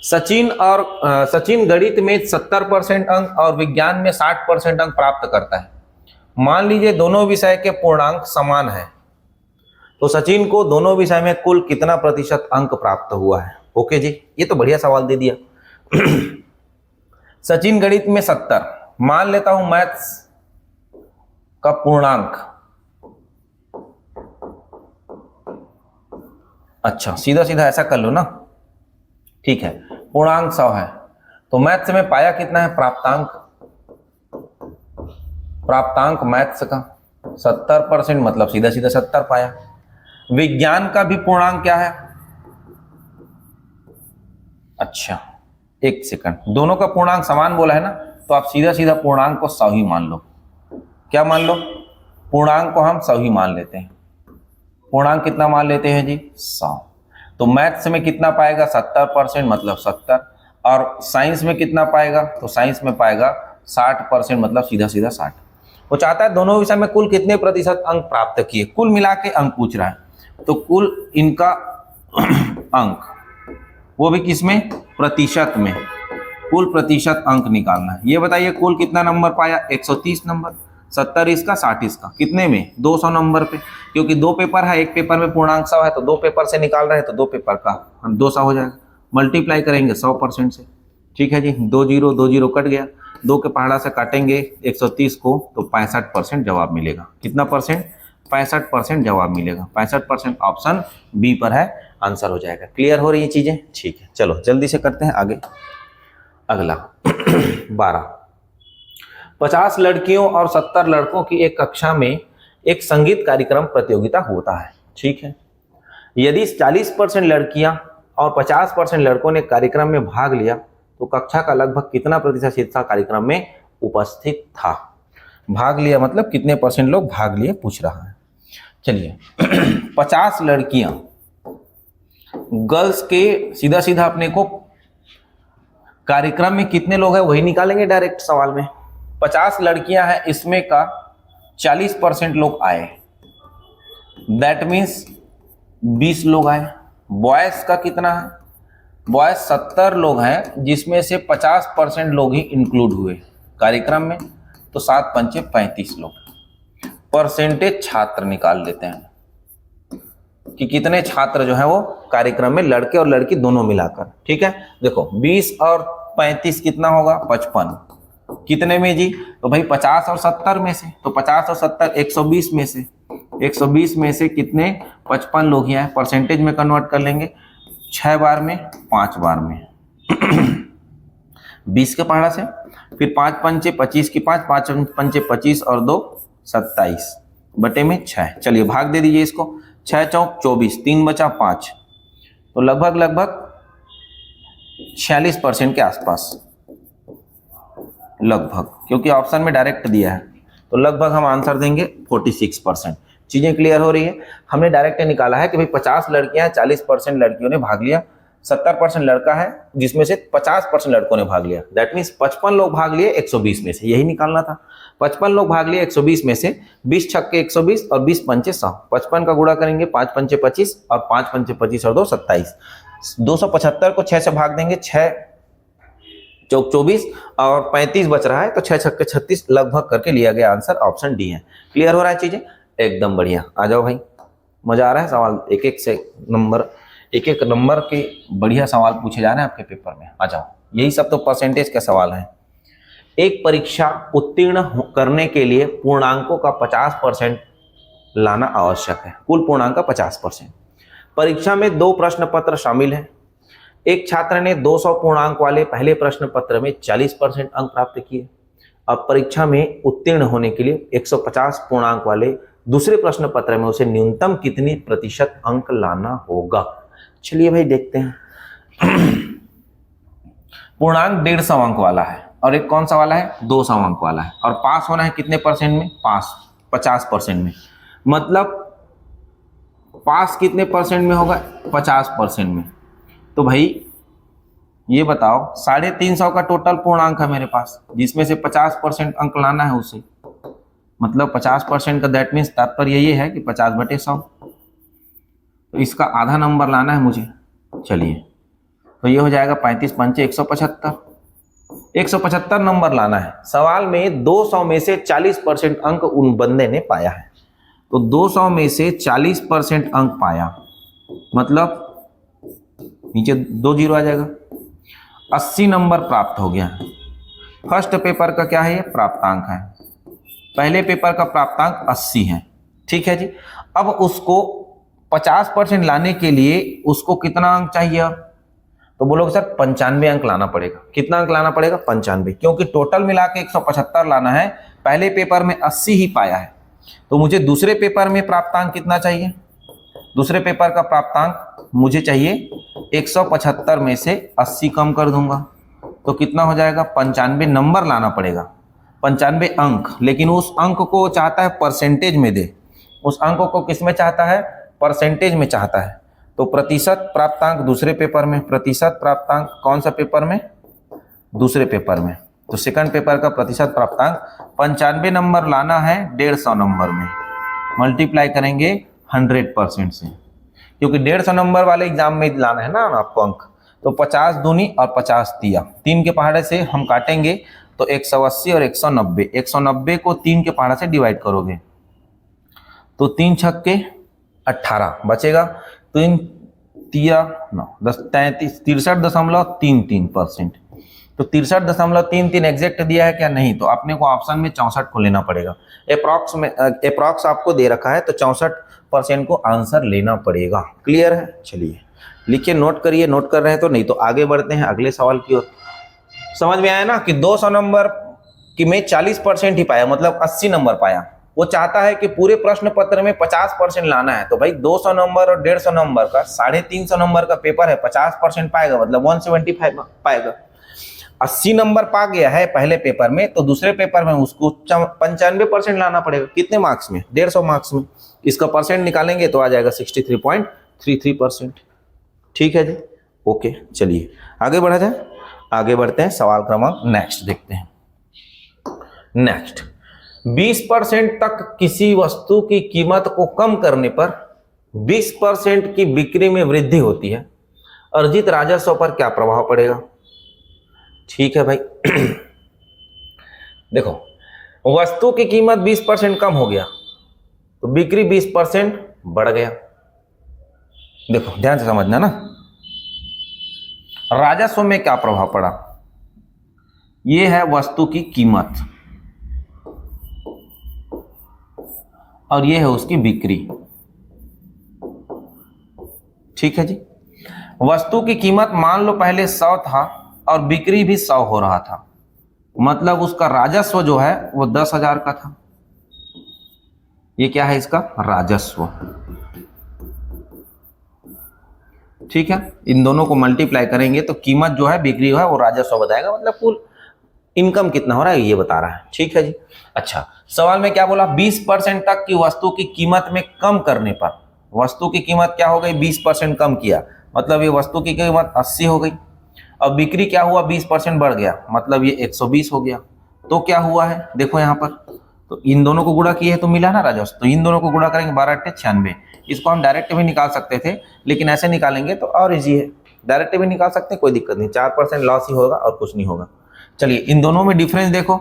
सचिन गणित में 70% अंक और विज्ञान में 60% अंक प्राप्त करता है। मान लीजिए दोनों विषय के पूर्णांक समान है, तो सचिन को दोनों विषय में कुल कितना प्रतिशत अंक प्राप्त हुआ है। ओके जी, ये तो बढ़िया सवाल दे दिया। सचिन गणित में 70, मान लेता हूं मैथ्स का पूर्णांक, अच्छा सीधा सीधा ऐसा कर लो ना, ठीक है, पूर्णांक 100 है, तो मैथ्स में पाया कितना है, प्राप्तांक मैथ्स का 70%, मतलब सीधा सीधा 70 पाया। विज्ञान का भी पूर्णांक क्या है, अच्छा एक सेकंड, दोनों का पूर्णांक समान बोला है ना, तो आप सीधा सीधा पूर्णांक को 100 ही मान लो। क्या मान लो, पूर्णांक को हम 100 ही मान लेते हैं। पूर्णांक कितना मान लेते हैं जी, 100। तो मैथ्स में कितना पाएगा, 70%, मतलब 70। और साइंस में कितना पाएगा, तो साइंस में पाएगा 60%, मतलब सीधा सीधा 60। वो चाहता है दोनों विषय में कुल कितने प्रतिशत अंक प्राप्त किए, कुल मिला के अंक पूछ रहा है। तो कुल इनका अंक, वो भी किसमें, प्रतिशत में, कुल प्रतिशत अंक निकालना है। ये बताइए कुल कितना नंबर पाया, 130 नंबर। 70 इसका, 60 इसका, कितने में, 200 नंबर पे। क्योंकि 2 पेपर है, एक पेपर में पूर्णांक 100 है, तो 2 पेपर से निकाल रहे हैं, तो 2 पेपर का हम 200 हो जाएगा। मल्टीप्लाई करेंगे 100% से, ठीक है जी, 2 0 कट गया, 2 के पहाड़ा से काटेंगे 130 को, तो 65% जवाब मिलेगा। कितना परसेंट, 65% जवाब मिलेगा। 65% ऑप्शन बी पर है, आंसर हो जाएगा। क्लियर हो रही है चीजें, ठीक है, चलो जल्दी से करते हैं आगे। अगला 12, 50 लड़कियों और 70 लड़कों की एक कक्षा में एक संगीत कार्यक्रम प्रतियोगिता होता है, ठीक है। यदि 40% लड़कियां और 50% लड़कों ने कार्यक्रम में भाग लिया, तो कक्षा का लगभग कितना प्रतिशत हिस्सा कार्यक्रम में उपस्थित था। भाग लिया मतलब कितने परसेंट लोग भाग लिए पूछ रहा है। चलिए 50 लड़कियां, गर्ल्स के सीधा सीधा अपने को कार्यक्रम में कितने लोग हैं वही निकालेंगे डायरेक्ट सवाल में। 50 लड़कियां हैं, इसमें का 40% लोग आए, दैट मीन्स 20 लोग आए। बॉयज का कितना है, बॉयज 70 लोग हैं, जिसमें से 50% लोग ही इंक्लूड हुए कार्यक्रम में, तो 7 पंचे 35 लोग। परसेंटेज छात्र निकाल लेते हैं कि कितने छात्र जो है वो कार्यक्रम में, लड़के और लड़की दोनों मिलाकर, ठीक है। देखो 20 और 35 कितना होगा, 55। कितने में जी, तो भाई 50 और 70 में से, तो 50 और 70 120 में से, 120 में से कितने, 55 लोग ही हैं। परसेंटेज में कन्वर्ट कर लेंगे, 6 बार में, 5 बार में 20 के पहाड़ा से, फिर 5 पंचे 25 की 5, 5 पंचे 25 और 2 27 बटे में 6। चलिए भाग दे दीजिए इसको, 6 चौक 24, 3 बचा 5, तो लगभग 46% के आसपास, लगभग, क्योंकि ऑप्शन में डायरेक्ट दिया है, तो लगभग हम आंसर देंगे 46%। चीजें क्लियर हो रही है। हमने डायरेक्ट निकाला है कि भाई 50 लड़कियां 40% लड़कियों ने भाग लिया, 70% लड़का है जिसमें से 50% लड़कों ने भाग लिया। दैट मीन्स 55 लोग भाग लिए 120 में से, यही निकालना था। 55 लोग भाग लिए 120 में से, 20 छक्के 120 और 20 पंचे 100। 55 का गुणा करेंगे 5 पंचे 25 और 5 पंचे 25 और 2 27। 275 को 6 से भाग देंगे, 6 चौक 24 और 35 बच रहा है, तो 6 छक्के 36 लगभग करके लिया गया आंसर ऑप्शन डी है। क्लियर हो रहा है चीजें? एकदम बढ़िया। आ जाओ भाई, मजा आ रहा है सवाल, एक एक नंबर के बढ़िया सवाल पूछे जा रहे हैं आपके पेपर में। आ जाओ, यही सब तो परसेंटेज के सवाल हैं। एक परीक्षा उत्तीर्ण करने के लिए पूर्णांकों का 50% लाना आवश्यक है। कुल पूर्णांक का 50%। परीक्षा में 2 प्रश्न पत्र शामिल हैं। एक छात्र ने 200 पूर्णांक वाले पहले प्रश्न पत्र में 40% अंक प्राप्त किए। अब परीक्षा में उत्तीर्ण होने के लिए 150 पूर्णांक वाले दूसरे प्रश्न पत्र में उसे न्यूनतम कितनी प्रतिशत अंक लाना होगा? चलिए भाई देखते हैं। पूर्णांक 150 अंक वाला है और एक कौन सा वाला है? 200 अंक वाला है। और पास होना है कितने परसेंट में? 50% में। मतलब पास कितने परसेंट में होगा? 50% में। तो भाई ये बताओ, 350 का टोटल पूर्णांक है मेरे पास, जिसमें से 50% अंक लाना है उसे। मतलब 50% का दैट मीन्स तात्पर्य ये है कि 50/100। तो इसका आधा नंबर लाना है मुझे। चलिए, तो ये हो जाएगा 35 पंचे 175। 175 नंबर लाना है। सवाल में 200 में से 40% अंक उन बंदे ने पाया है। तो 200 में से 40% अंक पाया, मतलब नीचे 2 जीरो आ जाएगा। 80 नंबर प्राप्त हो गया। फर्स्ट पेपर का क्या है? ये प्राप्तांक है। पहले पेपर का प्राप्तांक 80 है। ठीक है जी। अब उसको 50% लाने के लिए उसको कितना अंक चाहिए? तो बोलोगे सर 95 अंक लाना पड़ेगा। कितना अंक लाना पड़ेगा? 95, क्योंकि टोटल मिला के 175 लाना है। पहले पेपर में 80 ही पाया है, तो मुझे दूसरे पेपर में प्राप्तांक कितना चाहिए? दूसरे पेपर का प्राप्तांक मुझे चाहिए 175 में से 80 कम कर दूंगा, तो कितना हो जाएगा? 95 नंबर लाना पड़ेगा, 95 अंक। लेकिन उस अंक को चाहता है परसेंटेज में दे। उस अंक को किस में चाहता है? परसेंटेज में चाहता है। तो प्रतिशत प्राप्तांक दूसरे पेपर में, प्रतिशत प्राप्तांक कौन सा पेपर में? दूसरे पेपर में। तो सेकंड पेपर का प्रतिशत प्राप्तांक 95 नंबर लाना है 150 नंबर में। मल्टीप्लाई करेंगे 100% से, क्योंकि 150 नंबर वाले एग्जाम में लाना है ना आपको अंक। तो 50 दूनी और 50 तिया, 3 के पहाड़े से हम काटेंगे तो 180 और 190। 190 को 3 के पहाड़े से डिवाइड करोगे तो 3 छक्के 18 बचेगा। 3 तिया 9 10 33 63.33%। तो 63.33 एग्जैक्ट दिया है क्या? नहीं। तो अपने को ऑप्शन में 64 को लेना पड़ेगा। अप्रॉक्स आपको दे रखा है, तो 64% को आंसर लेना पड़ेगा। क्लियर है? चलिए लिखिए, नोट करिए। नोट कर रहे हैं तो नहीं तो आगे बढ़ते हैं अगले सवाल की ओर। समझ में आया ना कि 200 नंबर की में 40% ही पाया, मतलब 80 नंबर पाया। वो चाहता है कि पूरे प्रश्न पत्र में 50% लाना है। तो भाई 200 नंबर और 150 नंबर का 350 नंबर का पेपर है, 50% पाएगा, मतलब 175 पाएगा। 80 नंबर पा गया है पहले पेपर में, तो दूसरे पेपर में उसको 95% लाना पड़ेगा। कितने मार्क्स में? 150 मार्क्स में। इसका परसेंट निकालेंगे तो आ जाएगा 63.33%। ठीक है जी, ओके। चलिए आगे बढ़ा जाए। आगे बढ़ते हैं, सवाल क्रमांक नेक्स्ट देखते हैं। नेक्स्ट, 20% तक किसी वस्तु की कीमत को कम करने पर 20% की बिक्री में वृद्धि होती है। अर्जित राजस्व पर क्या प्रभाव पड़ेगा? ठीक है भाई। देखो, वस्तु की कीमत 20% कम हो गया तो बिक्री 20% बढ़ गया। देखो ध्यान से समझना ना, राजस्व में क्या प्रभाव पड़ा? यह है वस्तु की कीमत और यह है उसकी बिक्री। ठीक है जी। वस्तु की कीमत मान लो पहले 100 था और बिक्री भी 100 हो रहा था, मतलब उसका राजस्व जो है वो 10,000 का था। ये क्या है? इसका राजस्व। ठीक है, इन दोनों को मल्टीप्लाई करेंगे तो कीमत जो है, बिक्री जो है, वो राजस्व बताएगा। मतलब कुल इनकम कितना हो रहा है ये बता रहा है। ठीक है जी। अच्छा, सवाल में क्या बोला, 20% तक की वस्तु की कीमत में कम करने पर वस्तु की कीमत क्या हो गई, 20% कम किया, मतलब ये वस्तु की कीमत 80 हो गई। अब बिक्री क्या हुआ, 20% बढ़ गया, मतलब ये 120 हो गया। तो क्या हुआ है, देखो यहाँ पर, तो इन दोनों को गुणा किए तो मिला ना राजस्व, तो इन दोनों को गुणा करेंगे 12 × 96। इसको हम डायरेक्ट भी निकाल सकते थे, लेकिन ऐसे निकालेंगे तो और इजी है। डायरेक्ट भी निकाल सकते हैं, कोई दिक्कत नहीं, 4% लॉस ही होगा और कुछ नहीं होगा। चलिए इन दोनों में डिफरेंस देखो,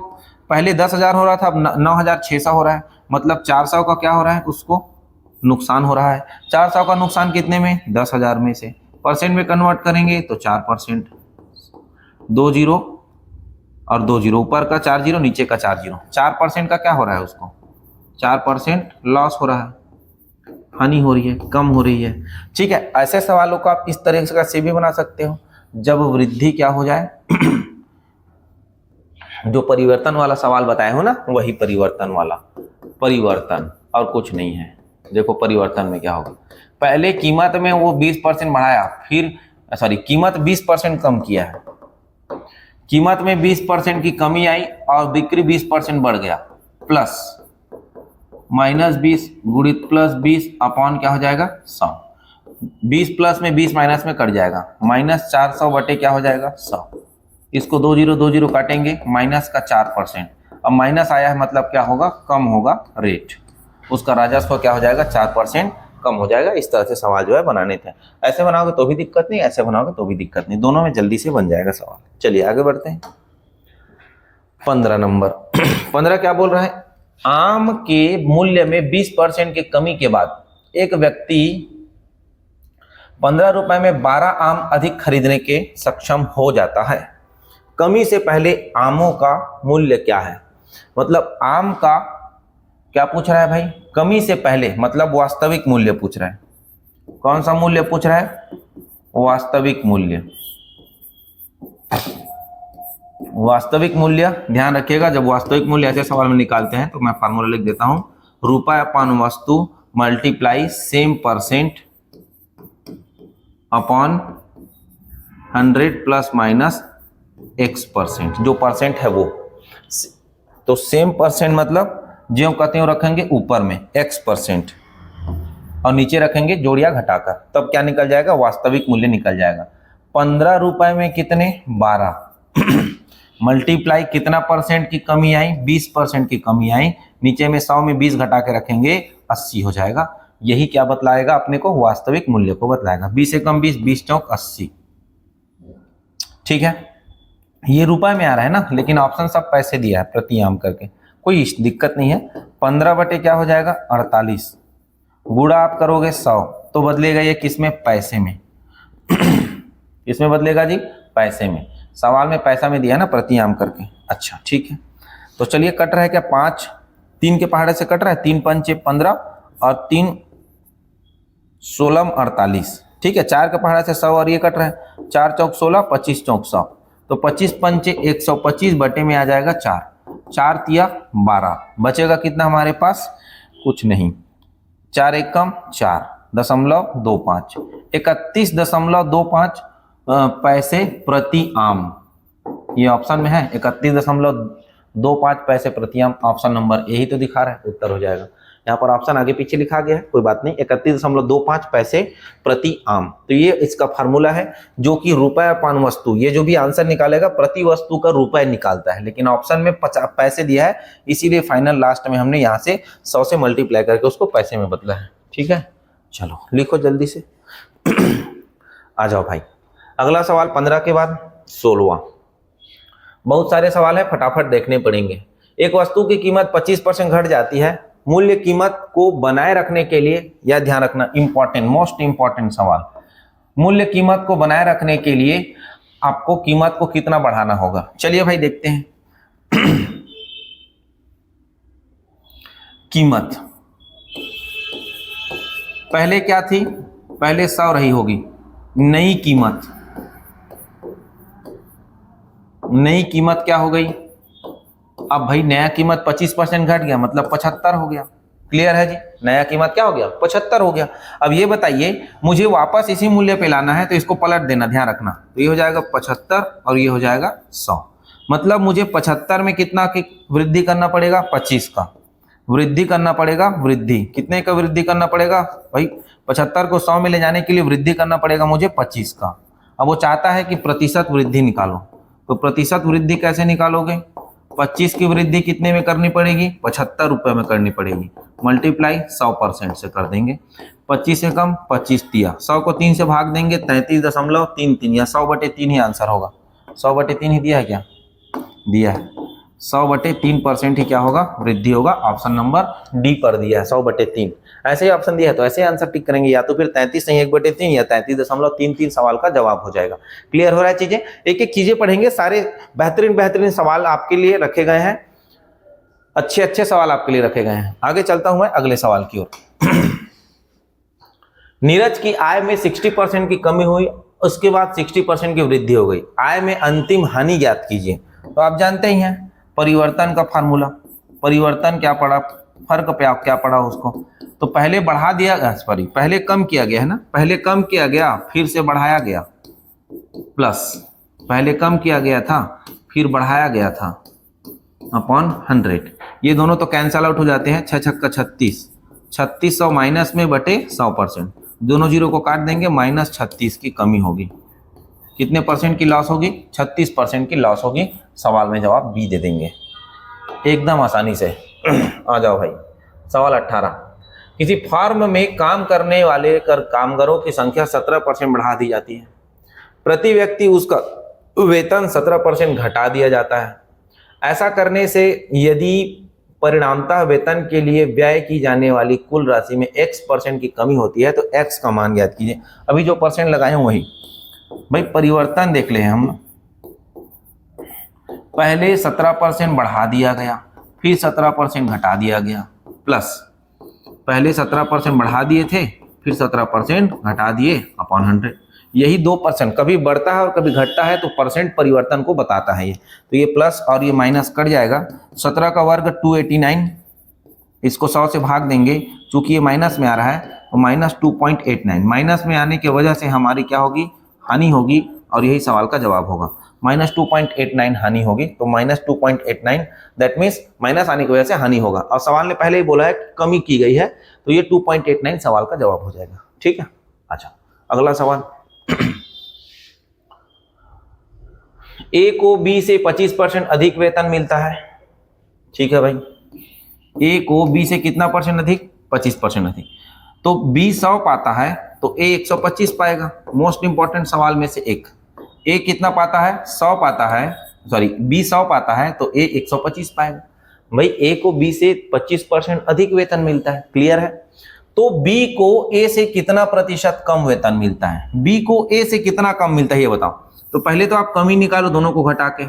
पहले 10,000 हो रहा था, अब 9,600 हो रहा है, मतलब 400 का क्या हो रहा है, उसको नुकसान हो रहा है। 400 का नुकसान कितने में, 10,000 में से, परसेंट में कन्वर्ट करेंगे तो 4%, 2 जीरो और 2 जीरो, ऊपर का 4 जीरो नीचे का 4 जीरो, 4% का क्या हो रहा है, उसको 4% लॉस हो रहा है, हानि हो रही है, कम हो रही है। ठीक है, ऐसे सवालों को आप इस तरह से भी बना सकते हो, जब वृद्धि क्या हो जाए जो परिवर्तन वाला सवाल बताए हो ना, वही परिवर्तन वाला, परिवर्तन और कुछ नहीं है। देखो परिवर्तन में क्या होगा, पहले कीमत में वो 20% बढ़ाया, फिर कीमत 20% कम किया है, कीमत में 20% की कमी आई और बिक्री 20% बढ़ गया, प्लस -20 गुणित +20 अपॉन क्या हो जाएगा 100, 20 प्लस में 20 माइनस में कट जाएगा, -400 बटे क्या हो जाएगा 100, इसको 2 जीरो काटेंगे, माइनस का 4%, अब माइनस आया है मतलब क्या होगा, कम होगा रेट, उसका राजस्व क्या हो जाएगा 4% कम हो जाएगा। इस तरह से सवाल जो है बनाने थे, ऐसे बनाओगे तो भी दिक्कत नहीं, ऐसे बनाओगे तो भी दिक्कत नहीं, दोनों में जल्दी से बन जाएगा सवाल। चलिए आगे बढ़ते हैं। 15 नंबर 15 क्या बोल रहा है, आम के मूल्य में 20% की कमी के बाद एक व्यक्ति 15 रुपए में 12 आम अधिक खरीदने के सक्षम हो जाता है। कमी से पहले आमों का मूल्य क्या है, मतलब आम का क्या पूछ रहा है भाई, कमी से पहले मतलब वास्तविक मूल्य पूछ रहा है। कौन सा मूल्य पूछ रहा है, वास्तविक मूल्य। वास्तविक मूल्य ध्यान रखिएगा, जब वास्तविक मूल्य ऐसे सवाल में निकालते हैं तो मैं फार्मूला लिख देता हूं, रुपए अपॉन वस्तु multiply same percent upon 100 plus minus x%, जो परसेंट है वो, तो सेम परसेंट मतलब जो कहते हैं रखेंगे ऊपर में x% और नीचे रखेंगे जोड़िया घटाकर, तब क्या निकल जाएगा, वास्तविक मूल्य निकल जाएगा। 15 रुपए में कितने, 12 मल्टीप्लाई कितना परसेंट की कमी आई, 20% की कमी आई, नीचे में 100 में 20 घटा के रखेंगे 80 हो जाएगा। यही क्या बतलाएगा अपने को, वास्तविक मूल्य को बतलाएगा। 20 से कम 20, 20 चौक 80। ठीक है, ये रुपए में आ रहा है ना, लेकिन ऑप्शन सब पैसे दिया है प्रति आम करके, कोई दिक्कत नहीं है। 15 बटे क्या हो जाएगा 48, गुणा आप करोगे 100 तो बदलेगा ये किस में, पैसे में इसमें बदलेगा जी पैसे में, सवाल में पैसा में दिया ना प्रति आम करके। अच्छा ठीक है, तो चलिए कट रहा है क्या, 5 3 के पहाड़े से कट रहा है, 3 पंचे 15 और 3 16 48। ठीक है, 4 के पहाड़े से 100 और ये कट रहा है, 4 चौक 16, 25 चौक 100, तो 25 पंचे 125 बटे में आ जाएगा 4, 4 तिया 12, बचेगा कितना हमारे पास, कुछ नहीं, 4 एक कम 4.25, 31.25 पैसे प्रति आम, ये ऑप्शन में है 31.25 पैसे प्रति आम, ऑप्शन नंबर यही तो दिखा रहा है, उत्तर हो जाएगा। यहाँ पर ऑप्शन आगे पीछे लिखा गया है, कोई बात नहीं, 31.25 पैसे प्रति आम, तो ये इसका फार्मूला है, जो कि रुपए अपॉन वस्तु, ये जो भी आंसर निकालेगा प्रति वस्तु का रुपए निकालता है, लेकिन ऑप्शन में 50 पैसे दिया है, इसीलिए फाइनल लास्ट में हमने यहाँ से 100 से मल्टीप्लाई करके उसको पैसे में बदला है। ठीक है, चलो लिखो जल्दी से आ जाओ भाई। अगला सवाल 15 के बाद 16वां, बहुत सारे सवाल है, फटाफट देखने पड़ेंगे। एक वस्तु की कीमत 25% घट जाती है, मूल्य कीमत को बनाए रखने के लिए, यह ध्यान रखना, इंपॉर्टेंट, मोस्ट इंपॉर्टेंट सवाल, मूल्य कीमत को बनाए रखने के लिए आपको कीमत को कितना बढ़ाना होगा। चलिए भाई देखते हैं कीमत पहले क्या थी, पहले 100 रही होगी, नई कीमत क्या हो गई, अब भाई नया कीमत 25% घट गया, मतलब 75 हो गया। क्लियर है जी, नया कीमत क्या हो गया, 75 हो गया। अब ये बताइए मुझे वापस इसी मूल्य पे लाना है, तो इसको पलट देना, ध्यान रखना, तो ये हो जाएगा 75 और ये हो जाएगा 100, मतलब मुझे 75 में कितना की वृद्धि करना पड़ेगा, 25 का वृद्धि करना पड़ेगा। वृद्धि कितने का वृद्धि करना पड़ेगा भाई, 75 को 100 में ले जाने के लिए वृद्धि करना पड़ेगा मुझे 25 का। अब वो चाहता है कि प्रतिशत वृद्धि निकालो, तो प्रतिशत वृद्धि कैसे निकालोगे, 25 की वृद्धि कितने में करनी पड़ेगी, 75 रुपये में करनी पड़ेगी, मल्टीप्लाई 100% से कर देंगे। 25 से कम 25 दिया, 100 को 3 से भाग देंगे 33.33 या 100/3 ही आंसर होगा। 100/3 ही दिया है क्या, दिया है। 100/3% ही क्या होगा, वृद्धि होगा। ऑप्शन नंबर डी पर दिया है 100/3। ऐसे ही ऑप्शन दिया है तो ऐसे आंसर टिक करेंगे, या तो फिर 33 नहीं 1/3 या 33.33 सवाल का जवाब हो जाएगा। क्लियर हो रहा है चीजें, एक एक चीजें पढ़ेंगे, सारे बेहतरीन बेहतरीन सवाल आपके लिए रखे गए हैं, अच्छे अच्छे सवाल आपके लिए रखे गए हैं। आगे चलता हूं मैं अगले सवाल की ओर। नीरज की आय में 60% की कमी हुई, उसके बाद 60% की वृद्धि हो गई। आय में अंतिम हानि ज्ञात कीजिए। तो आप जानते ही हैं परिवर्तन का फार्मूला, परिवर्तन क्या पड़ा, फर्क क्या पड़ा उसको, तो पहले बढ़ा दिया, सॉरी पहले कम किया गया है ना, पहले कम किया गया फिर से बढ़ाया गया, प्लस पहले कम किया गया था फिर बढ़ाया गया था अपॉन 100। ये दोनों तो कैंसल आउट हो जाते हैं, 6 छक्का 36, 3600 माइनस में बटे 100%, दोनों जीरो को काट देंगे, -36 की कमी होगी। कितने परसेंट की लॉस होगी, 36% की लॉस होगी। सवाल में जवाब बी दे देंगे एकदम आसानी से। आ जाओ भाई सवाल 18। किसी फर्म में काम करने वाले कामगारों की संख्या 17% बढ़ा दी जाती है, प्रति व्यक्ति उसका वेतन 17% घटा दिया जाता है। ऐसा करने से यदि परिणामतः वेतन के लिए व्यय की जाने वाली कुल राशि में x% की कमी होती है तो x का मान ज्ञात कीजिए। अभी जो परसेंट लगाए हैं वही भाई, परिवर्तन देख ले हम, पहले 17% बढ़ा दिया गया फिर 17% घटा दिया गया, प्लस पहले 17% बढ़ा दिए थे फिर 17% घटा दिए अपॉन 100। यही 2% कभी बढ़ता है और कभी घटता है, तो परसेंट परिवर्तन को बताता है ये। तो ये प्लस और ये माइनस कट जाएगा। 17 का वर्ग 289, इसको 100 से भाग देंगे, चूंकि ये माइनस में आ रहा है तो -2.89, माइनस में आने की वजह से हमारी क्या होगी, हानि होगी, और यही सवाल का जवाब होगा। -2.89 हानि होगी, तो -2.89 दैट मीन्स माइनस आने की वजह से हानि होगा। और सवाल ने पहले ही बोला है कमी की गई है, तो ये 2.89 सवाल का जवाब हो जाएगा। ठीक है, अच्छा अगला सवाल। ए को बी से 25% अधिक वेतन मिलता है। ठीक है भाई, ए को बी से कितना परसेंट अधिक, 25% अधिक। तो बी 100 पाता है तो ए 125 पाएगा। मोस्ट इंपॉर्टेंट सवाल में से एक, ए कितना पाता है, 100 पाता है, सॉरी बी 100 पाता है तो ए 125 पाएगा। भाई ए को बी से 25% अधिक वेतन मिलता है, क्लियर है। तो बी को ए से कितना प्रतिशत कम वेतन मिलता है, बी को ए से कितना कम मिलता है ये बताओ। तो पहले तो आप कमी निकालो दोनों को घटा के,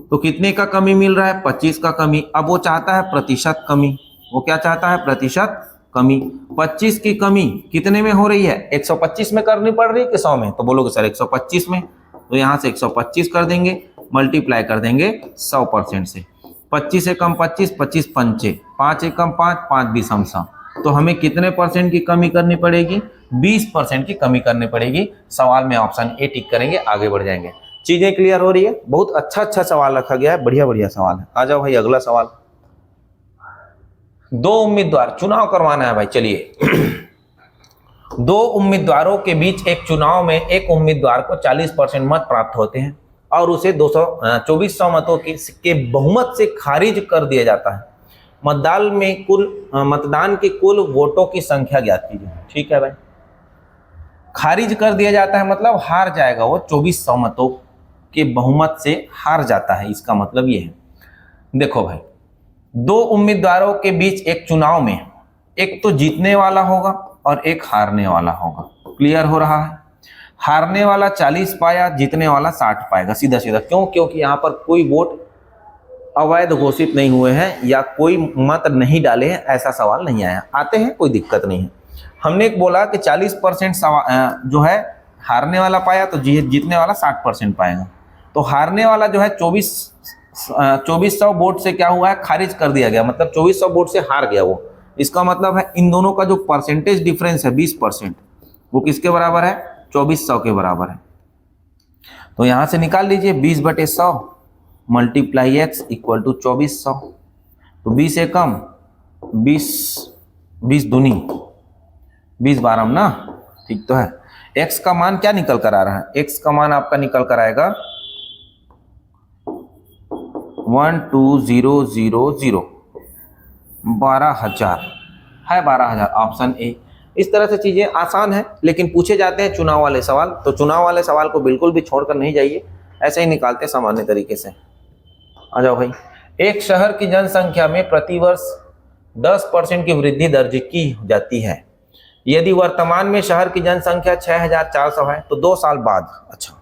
तो कितने का कमी मिल रहा है, 25 का कमी। अब वो चाहता है प्रतिशत कमी, वो क्या चाहता है, प्रतिशत कमी। 25 की कमी कितने में हो रही है, 125 में करनी पड़ रही है कि 100 में, तो बोलोगे सर 125 में, तो यहां से 125 कर देंगे, मल्टीप्लाई कर देंगे 100% से। 25 से कम 25, 25 पंचे, 5 से कम 5, 5 20 100, तो हमें कितने परसेंट की कमी करनी पड़ेगी, 20% की कमी करनी पड़ेगी। सवाल में ऑप्शन ए टिक करेंगे, आगे बढ़ जाएंगे। चीजें क्लियर हो रही है, बहुत अच्छा अच्छा सवाल रखा गया है, बढ़िया बढ़िया सवाल है। आ जाओ भाई अगला सवाल। 2 उम्मीदवार, चुनाव करवाना है भाई, चलिए। 2 उम्मीदवारों के बीच एक चुनाव में एक उम्मीदवार को 40% मत प्राप्त होते हैं और उसे 2400 मतों के बहुमत से खारिज कर दिया जाता है। मतदान के कुल वोटों की संख्या ज्ञात कीजिए। ठीक है भाई, खारिज कर दिया जाता है मतलब हार जाएगा वो, 2400 मतों के बहुमत से हार जाता है, इसका मतलब ये है। देखो भाई, 2 उम्मीदवारों के बीच एक चुनाव में एक तो जीतने वाला होगा और एक हारने वाला होगा। क्लियर हो रहा है, हारने वाला 40 पाया, जीतने वाला 60 पाएगा, सीधा सीधा। क्यों, क्योंकि यहाँ पर कोई वोट अवैध घोषित नहीं हुए हैं या कोई मत नहीं डाले हैं, ऐसा सवाल नहीं आया। आते हैं, कोई दिक्कत नहीं है। हमने एक बोला कि 40% जो है हारने वाला पाया तो जीतने वाला 60% पाएगा। तो हारने वाला जो है 2400 वोट से क्या हुआ है, खारिज कर दिया गया, मतलब 2400 वोट से हार गया वो। इसका मतलब है इन दोनों का जो परसेंटेज डिफरेंस है 20%, वो किसके बराबर है, 2400 के बराबर है। तो यहां से निकाल लीजिए 20/100, मल्टीप्लाई एक्स इक्वल टू 2400। तो 20 से कम 20, 20 दूनी 20 बारह ना, ठीक तो है। x का मान क्या निकल कर आ रहा है, x का मान आपका निकल कर आएगा 12000, 12,000 है, 12,000 ऑप्शन ए। इस तरह से चीजें आसान है, लेकिन पूछे जाते हैं चुनाव वाले सवाल, तो चुनाव वाले सवाल को बिल्कुल भी छोड़कर नहीं जाइए, ऐसे ही निकालते सामान्य तरीके से। आ जाओ भाई, एक शहर की जनसंख्या में प्रतिवर्ष 10% की वृद्धि दर्ज की जाती है। यदि वर्तमान में शहर की जनसंख्या 6,400 है तो 2 साल बाद, अच्छा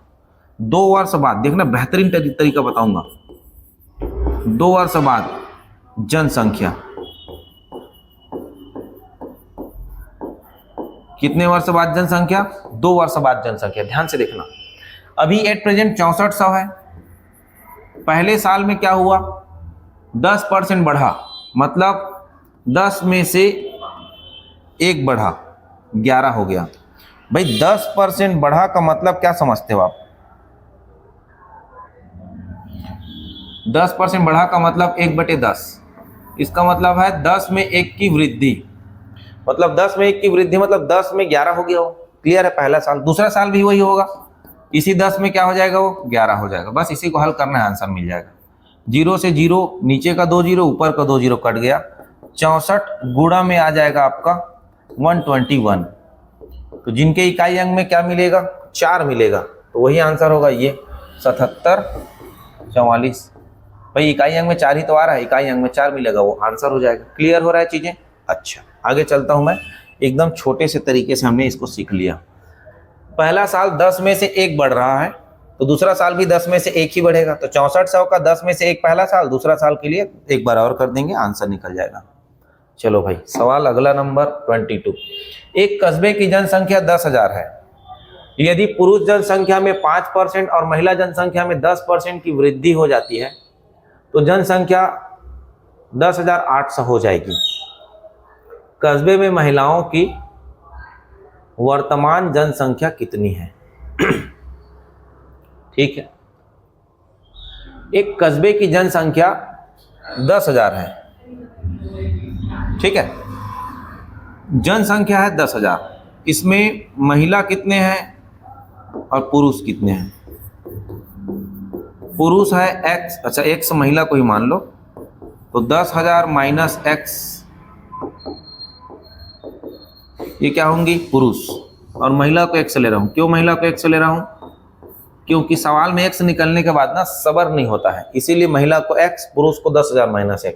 2 वर्ष बाद, देखना बेहतरीन तरीका बताऊंगा, 2 वर्ष बाद जनसंख्या, कितने वर्ष बाद जनसंख्या, 2 वर्ष बाद जनसंख्या। ध्यान से देखना, अभी एट प्रेजेंट 6400 है, पहले साल में क्या हुआ, 10% बढ़ा, मतलब 10 में से 1 बढ़ा, 11 हो गया। भाई 10% बढ़ा का मतलब क्या समझते हो आप, 10% बढ़ा का मतलब 1/10, इसका मतलब है 10 में 1 की वृद्धि, मतलब 10 में 1 की वृद्धि मतलब 10 में 11 हो गया हो। क्लियर है, पहला साल, दूसरा साल भी वही होगा, इसी 10 में क्या हो जाएगा, वो 11 हो जाएगा। बस इसी को हल करना है, आंसर मिल जाएगा। 0 से 0, नीचे का 2 0, ऊपर का 2 0 कट गया, 64 गुणा में आ जाएगा आपका 121। तो जिनके इकाई अंक में क्या मिलेगा, 4 मिलेगा, तो वही आंसर होगा ये 77 44। भाई इकाई अंक में 4 ही तो आ रहा है, इकाई अंक में 4 मिलेगा, वो आंसर हो जाएगा। क्लियर हो रहा है चीजें। अच्छा आगे चलता हूं मैं, एकदम छोटे से तरीके से हमने इसको सीख लिया। पहला साल 10 में से 1 बढ़ रहा है, तो दूसरा साल भी 10 में से 1 ही बढ़ेगा, तो 6400 का 10 में से 1 पहला साल, दूसरा साल के लिए 1 बार और कर देंगे, आंसर निकल जाएगा। चलो भाई सवाल अगला नंबर 22। एक कस्बे की जनसंख्या 10,000 है, यदि पुरुष जनसंख्या में 5% और महिला जनसंख्या में 10% की वृद्धि हो जाती है तो जनसंख्या 10,800 हो जाएगी। कस्बे में महिलाओं की वर्तमान जनसंख्या कितनी है। ठीक है, एक कस्बे की जनसंख्या 10,000 है, ठीक है, जनसंख्या है 10,000, इसमें महिला कितने हैं और पुरुष कितने हैं। पुरुष है x, अच्छा x महिला को ही मान लो, तो 10,000 माइनस x, ये क्या होंगी, पुरुष, और महिला को x ले रहा हूं। क्यों महिला को x ले रहा हूं, क्योंकि सवाल में x निकलने के बाद ना सबर नहीं होता है, इसीलिए महिला को x, पुरुष को 10,000 माइनस x।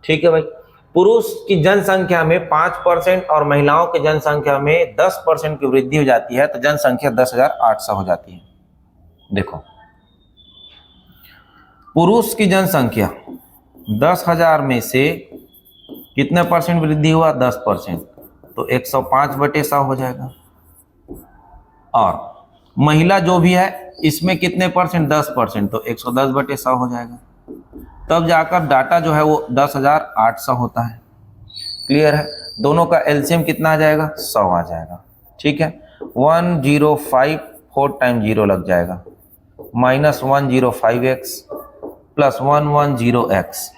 ठीक है भाई, पुरुष की जनसंख्या में 5% और महिलाओं की जनसंख्या में 10% की वृद्धि हो जाती है, तो जनसंख्या 10,800 हो जाती है। देखो पुरुष की जनसंख्या 10,000 में से कितने परसेंट वृद्धि हुआ, 10%, तो 105/100 हो जाएगा। और महिला जो भी है इसमें कितने परसेंट, 10%, तो 110/100 हो जाएगा। तब जाकर डाटा जो है वो 10,800 होता है। क्लियर है, दोनों का एलसीएम कितना आ जाएगा, 100 आ जाएगा। ठीक है, 105 4 टाइम 0 लग जाएगा, minus 105x plus 110x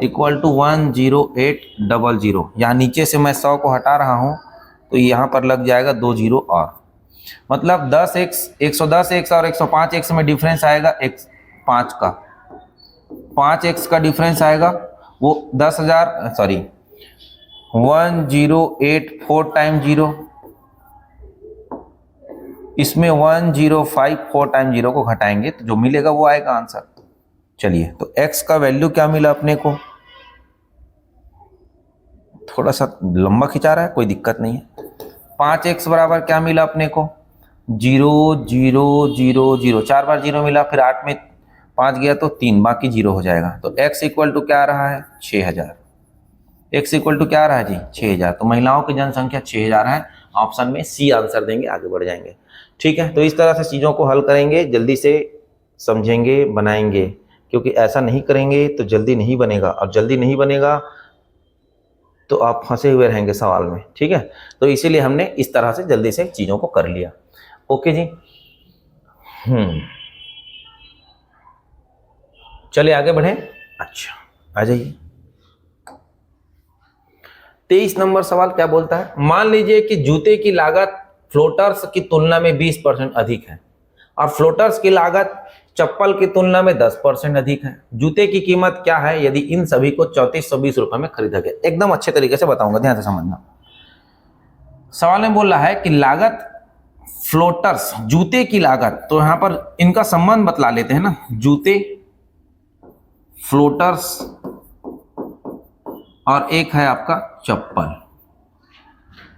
equal to 10800। यहाँ नीचे से मैं 100 को हटा रहा हूँ तो यहाँ पर लग जाएगा 2 0 और, मतलब 10x, 110x और 105x में डिफरेंस आएगा x 5 का, 5x का डिफरेंस आएगा, वो 10,000 सॉरी 1084 टाइम 0, इसमें 1054 टाइम 0 को घटाएंगे तो जो मिलेगा वो आएगा आंसर। चलिए, तो x का वैल्यू क्या मिला अपने को, थोड़ा सा लंबा खिंचा रहा है, कोई दिक्कत नहीं है। 5x बराबर क्या मिला अपने को, 0 0 0 0, 4 बार 0 मिला, फिर 8 में 5 गया तो 3, बाकी 0 हो जाएगा। तो x इक्वल टू क्या आ रहा है, 6,000। x इक्वल टू क्या आ रहा है जी, 6,000। तो महिलाओं की जनसंख्या 6,000 है, ऑप्शन में सी आंसर देंगे, आगे बढ़ जाएंगे। ठीक है, तो इस तरह से चीज़ों को हल करेंगे, जल्दी से समझेंगे, बनाएंगे, क्योंकि ऐसा नहीं करेंगे तो जल्दी नहीं बनेगा, और जल्दी नहीं बनेगा तो आप फंसे हुए रहेंगे सवाल में। ठीक है, तो इसीलिए हमने इस तरह से जल्दी से चीज़ों को कर लिया। ओके जी। चलिए आगे बढ़े। अच्छा आ जाइए 23 नंबर सवाल क्या बोलता है, मान लीजिए कि जूते की लागत फ्लोटर्स की तुलना में 20% अधिक है और फ्लोटर्स की लागत चप्पल की तुलना में 10% अधिक है। जूते की कीमत क्या है यदि इन सभी को 3420 रुपए में खरीदा गया। एकदम अच्छे तरीके से बताऊंगा, ध्यान से समझना। सवाल में बोल रहा है कि लागत फ्लोटर्स, जूते की लागत, तो यहां पर इनका संबंध बतला लेते हैं ना, जूते फ्लोटर्स और एक है आपका चप्पल।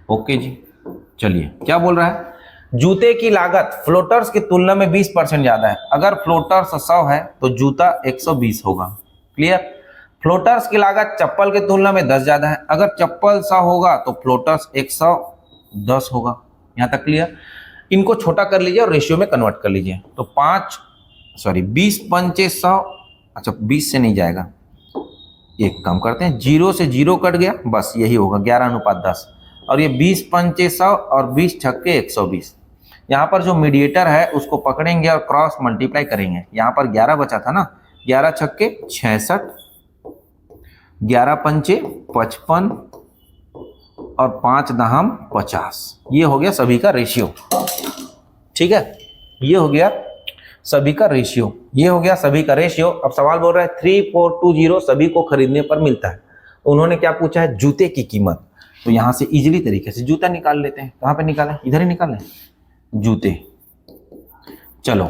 ओके जी, चलिए क्या बोल रहा है, जूते की लागत फ्लोटर्स की तुलना में 20% ज्यादा है। अगर फ्लोटर्स 100 है तो जूता 120 होगा। क्लियर। फ्लोटर्स की लागत चप्पल की तुलना में 10 ज्यादा है। अगर चप्पल 100 होगा तो फ्लोटर्स 110 होगा। यहां तक क्लियर। इनको छोटा कर लीजिए और रेशियो में कन्वर्ट कर लीजिए। तो 20 पंचे 100, अच्छा 20 से नहीं जाएगा, एक काम करते हैं, 0 से 0 कट गया, बस यही होगा 11:10। और ये 20 पंचे 100 और 20 छक्के 120। यहाँ पर जो मीडिएटर है उसको पकड़ेंगे और क्रॉस मल्टीप्लाई करेंगे। यहाँ पर 11 बचा था ना, 11 छक्के 66, 11 पंचे 55 और 5 दहम 50। ये हो गया सभी का रेशियो। ठीक है, ये हो गया सभी का रेशियो, ये हो गया सभी का रेशियो। अब सवाल बोल रहा है 3420 सभी को खरीदने पर मिलता है। तो उन्होंने क्या पूछा है, जूते की कीमत। तो यहां से इजीली तरीके से जूता निकाल लेते हैं। कहां पे निकालें, इधर ही निकालें, जूते। चलो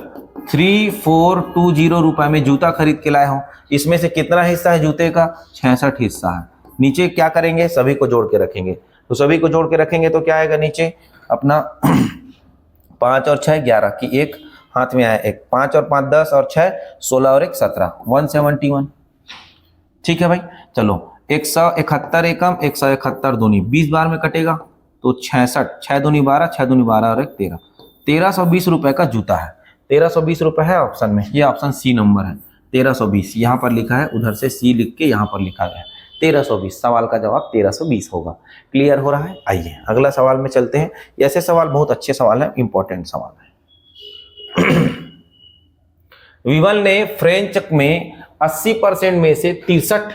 3420 रुपए में जूता खरीद के लाए हो। इसमें से कितना हिस्सा है जूते का, 66 हिस्सा है। नीचे क्या करेंगे, सभी को जोड़ के रखेंगे। तो सभी को जोड़ के रखेंगे तो क्या आएगा नीचे अपना 5 और 6 11 की एक हाथ में आया, एक 5 और 5 10 और 6 16 और 1 17, 171। ठीक है भाई। चलो 171 एकम, 171 दूनी 20 बार में कटेगा तो 66, 6 दूनी 12, 6 दूनी 12 और 1 13, 1320 रुपए का जूता है। 1320 रुपए है ऑप्शन में, ये ऑप्शन सी नंबर है। 1320 यहाँ पर लिखा है, उधर से सी लिख के यहाँ पर लिखा गया है 1320। सवाल का जवाब 1320 होगा। क्लियर हो रहा है। आइए अगला सवाल में चलते हैं। ऐसे सवाल बहुत अच्छे सवाल है, इंपॉर्टेंट सवाल है। विमल ने फ्रेंच में 80% में से 63,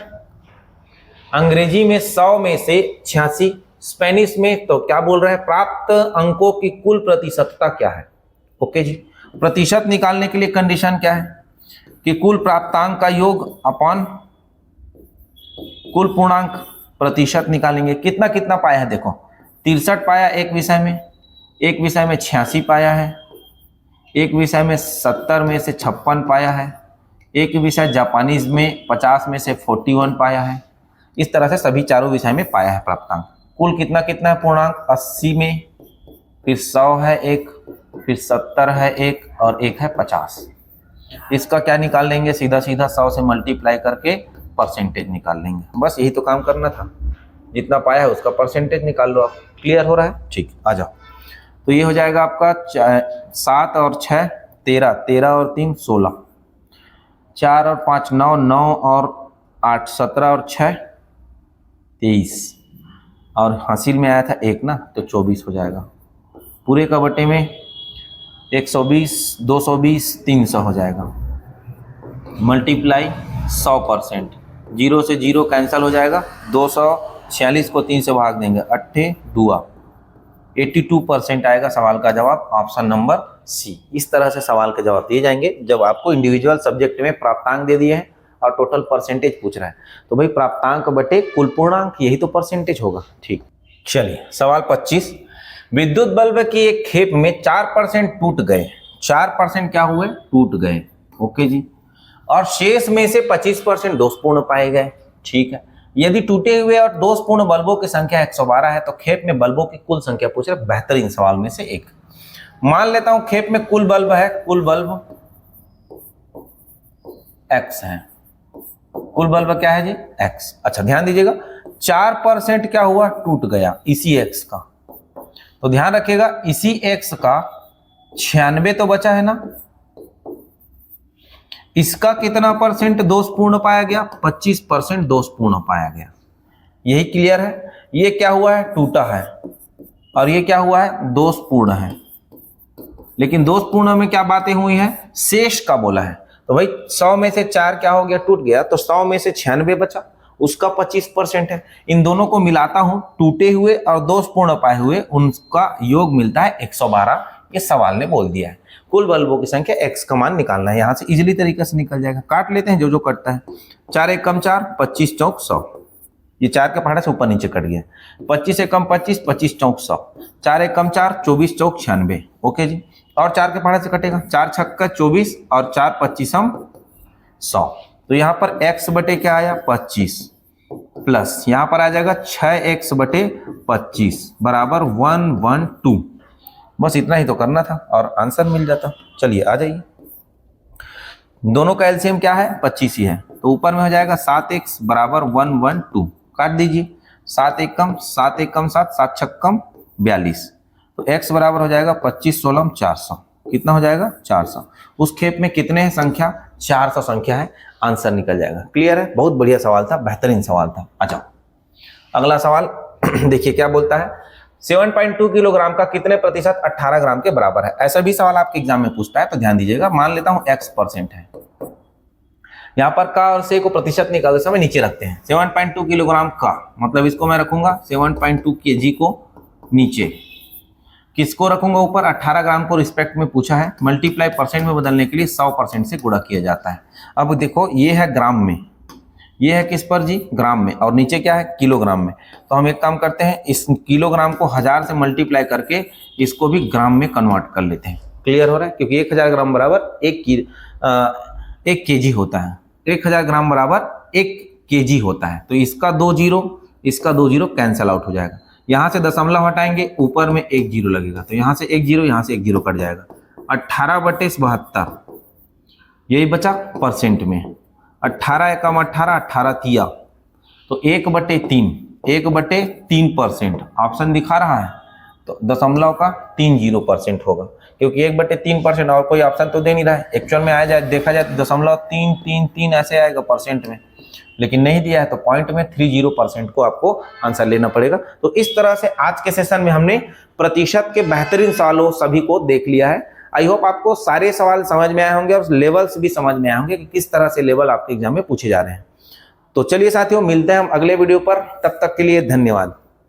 अंग्रेजी में 100 में से 86, स्पेनिश में तो क्या बोल रहे हैं, प्राप्त अंकों की कुल प्रतिशतता क्या है। ओके जी, प्रतिशत निकालने के लिए कंडीशन क्या है कि कुल प्राप्तांक का योग अपॉन कुल पूर्णांक, प्रतिशत निकालेंगे। कितना कितना पाया है देखो, 63 पाया एक विषय में, एक विषय में 86 पाया है, एक विषय में 70 में से 56 पाया है, एक विषय जापानीज में 50 में से 41 पाया है। इस तरह से सभी चारों विषय में पाया है प्राप्तांक। कुल कितना कितना है पूर्णांक, 80 में, फिर 100 है एक, फिर 70 है एक और एक है 50। इसका क्या निकाल लेंगे, सीधा सीधा 100 से मल्टीप्लाई करके परसेंटेज निकाल लेंगे। बस यही तो काम करना था, जितना पाया है उसका परसेंटेज निकाल लो आप। क्लियर हो रहा है। ठीक, आ जाओ। तो ये हो जाएगा आपका 7 और 6 13, 13 और 3 16, 4 और 5 9, 9 और 8 17 और 6 23, और हासिल में आया था 1 ना, तो 24 हो जाएगा। पूरे का बटे में 120, 220, 300 हो जाएगा। मल्टीप्लाई 100%, 0 से 0 कैंसिल हो जाएगा, 246 को 3 से भाग देंगे, 8 2, 82% आएगा सवाल का जवाब, ऑप्शन नंबर सी। इस तरह से सवाल के जवाब दिए जाएंगे जब आपको इंडिविजुअल सब्जेक्ट में प्राप्तांक दे दिए हैं और टोटल परसेंटेज पूछ रहा है। तो भाई प्राप्तांक बटे कुल पूर्णांक, यही तो परसेंटेज होगा। ठीक, चलिए सवाल 25। विद्युत बल्ब की एक खेप में 4% टूट गए, 4% क्या हुए, टूट गए। ओके जी, और शेष में से 25% दोषपूर्ण पाए गए। ठीक है, यदि टूटे हुए और दोषपूर्ण बल्बों की संख्या 112 है तो खेप में बल्बों की कुल संख्या पूछ रहे, बेहतरीन सवाल में से एक। मान लेता हूं खेप में कुल बल्ब है, कुल बल्ब x है, कुल बल्ब क्या है जी, x। अच्छा ध्यान दीजिएगा, 4% क्या हुआ, टूट गया, इसी x का। तो ध्यान रखिएगा, इसी x का 96 तो बचा है ना, इसका कितना परसेंट दोषपूर्ण पाया गया, 25% दोषपूर्ण पाया गया। यही क्लियर है। ये क्या हुआ है, टूटा है, और ये क्या हुआ है, दोषपूर्ण है। लेकिन दोषपूर्ण में क्या बातें हुई हैं, शेष का बोला है। तो भाई 100 में से 4 क्या हो गया, टूट गया, तो 100 में से 96 बचा, उसका 25% है। इन दोनों को मिलाता हूं, टूटे हुए और दोष पूर्ण पाए हुए उनका योग मिलता है 112। ये सवाल ने बोल दिया है। कुल बल्बों की संख्या x का मान निकालना है। यहां से इजीली तरीके से निकल जाएगा। काट लेते हैं जो जो कटता है। 4 एकम 4, 25 चौक 100। ये 4 के पहाड़े से ऊपर नीचे कट गया। 25 एकम 25, 25 चौक 100। 4 एकम 4, 24 चौक 96। ओके जी। और 4 के पहाड़े से कटेगा, 4 छक्का 24 और 4 25 100। तो यहाँ पर x बटे क्या आया 25 प्लस यहाँ पर आ जाएगा 6x बटे 25 बराबर 112। बस इतना ही तो करना था और आंसर मिल जाता। चलिए आ जाइए। दोनों का एलसीएम क्या है 25 ही है, तो ऊपर में हो जाएगा 7x बराबर 112। काट दीजिए। 7 एकम 7 एकम 7, 7 छक्कम 42। तो x बराबर हो जाएगा 25 16 400। कितना हो जाएगा 400। उस खेप में कितने हैं संख्या, 400 संख्या है। आंसर निकल जाएगा। क्लियर है। बहुत बढ़िया सवाल था, बेहतरीन सवाल था। आ जाओ अगला सवाल। देखिए क्या बोलता है, 7.2 किलोग्राम का कितने प्रतिशत 18 ग्राम के बराबर है। ऐसा भी सवाल आपके एग्जाम में पूछता है, तो ध्यान दीजिएगा। मान लेता हूं x% है, यहां पर का और से को प्रतिशत निकालते समय नीचे रखते हैं। 7.2 किलोग्राम का मतलब इसको मैं रखूंगा 7.2 kg को नीचे, किसको रखूंगा ऊपर, 18 ग्राम को रिस्पेक्ट में पूछा है। मल्टीप्लाई परसेंट में बदलने के लिए 100% से गुणा किया जाता है। अब देखो ये है ग्राम में, ये है किस पर जी, ग्राम में, और नीचे क्या है किलोग्राम में। तो हम एक काम करते हैं, इस किलोग्राम को 1000 से मल्टीप्लाई करके इसको भी ग्राम में कन्वर्ट कर लेते हैं। क्लियर हो रहा है, क्योंकि 1000 ग्राम बराबर 1 kg होता है। 1000 ग्राम बराबर 1 kg होता है। तो इसका 2 जीरो, इसका 2 जीरो कैंसल आउट हो जाएगा। यहाँ से दशमलव हटाएंगे, ऊपर में 1 जीरो लगेगा, तो यहाँ से 1 जीरो, यहाँ से 1 जीरो कट जाएगा। 18 बटे 72 यही बचा परसेंट में। 18 एकम 18, 18 तिया, तो 1/3, 1/3% ऑप्शन दिखा रहा है, तो दशमलव का 30% होगा, क्योंकि 1/3% और कोई ऑप्शन तो दे नहीं रहा है। एक्चुअल में आया जाए देखा जाए तो 0.333 ऐसे आएगा परसेंट में, लेकिन नहीं दिया है, तो पॉइंट में 30% को आपको आंसर लेना पड़ेगा। तो इस तरह से आज के सेशन में हमने प्रतिशत के बेहतरीन सवालों सभी को देख लिया है। आई होप आपको सारे सवाल समझ में आए होंगे और लेवल्स भी समझ में आए होंगे कि किस तरह से लेवल आपके एग्जाम में पूछे जा रहे हैं। तो चलिए साथियों, मिलते हैं हम अगले वीडियो पर। तब तक के लिए धन्यवाद।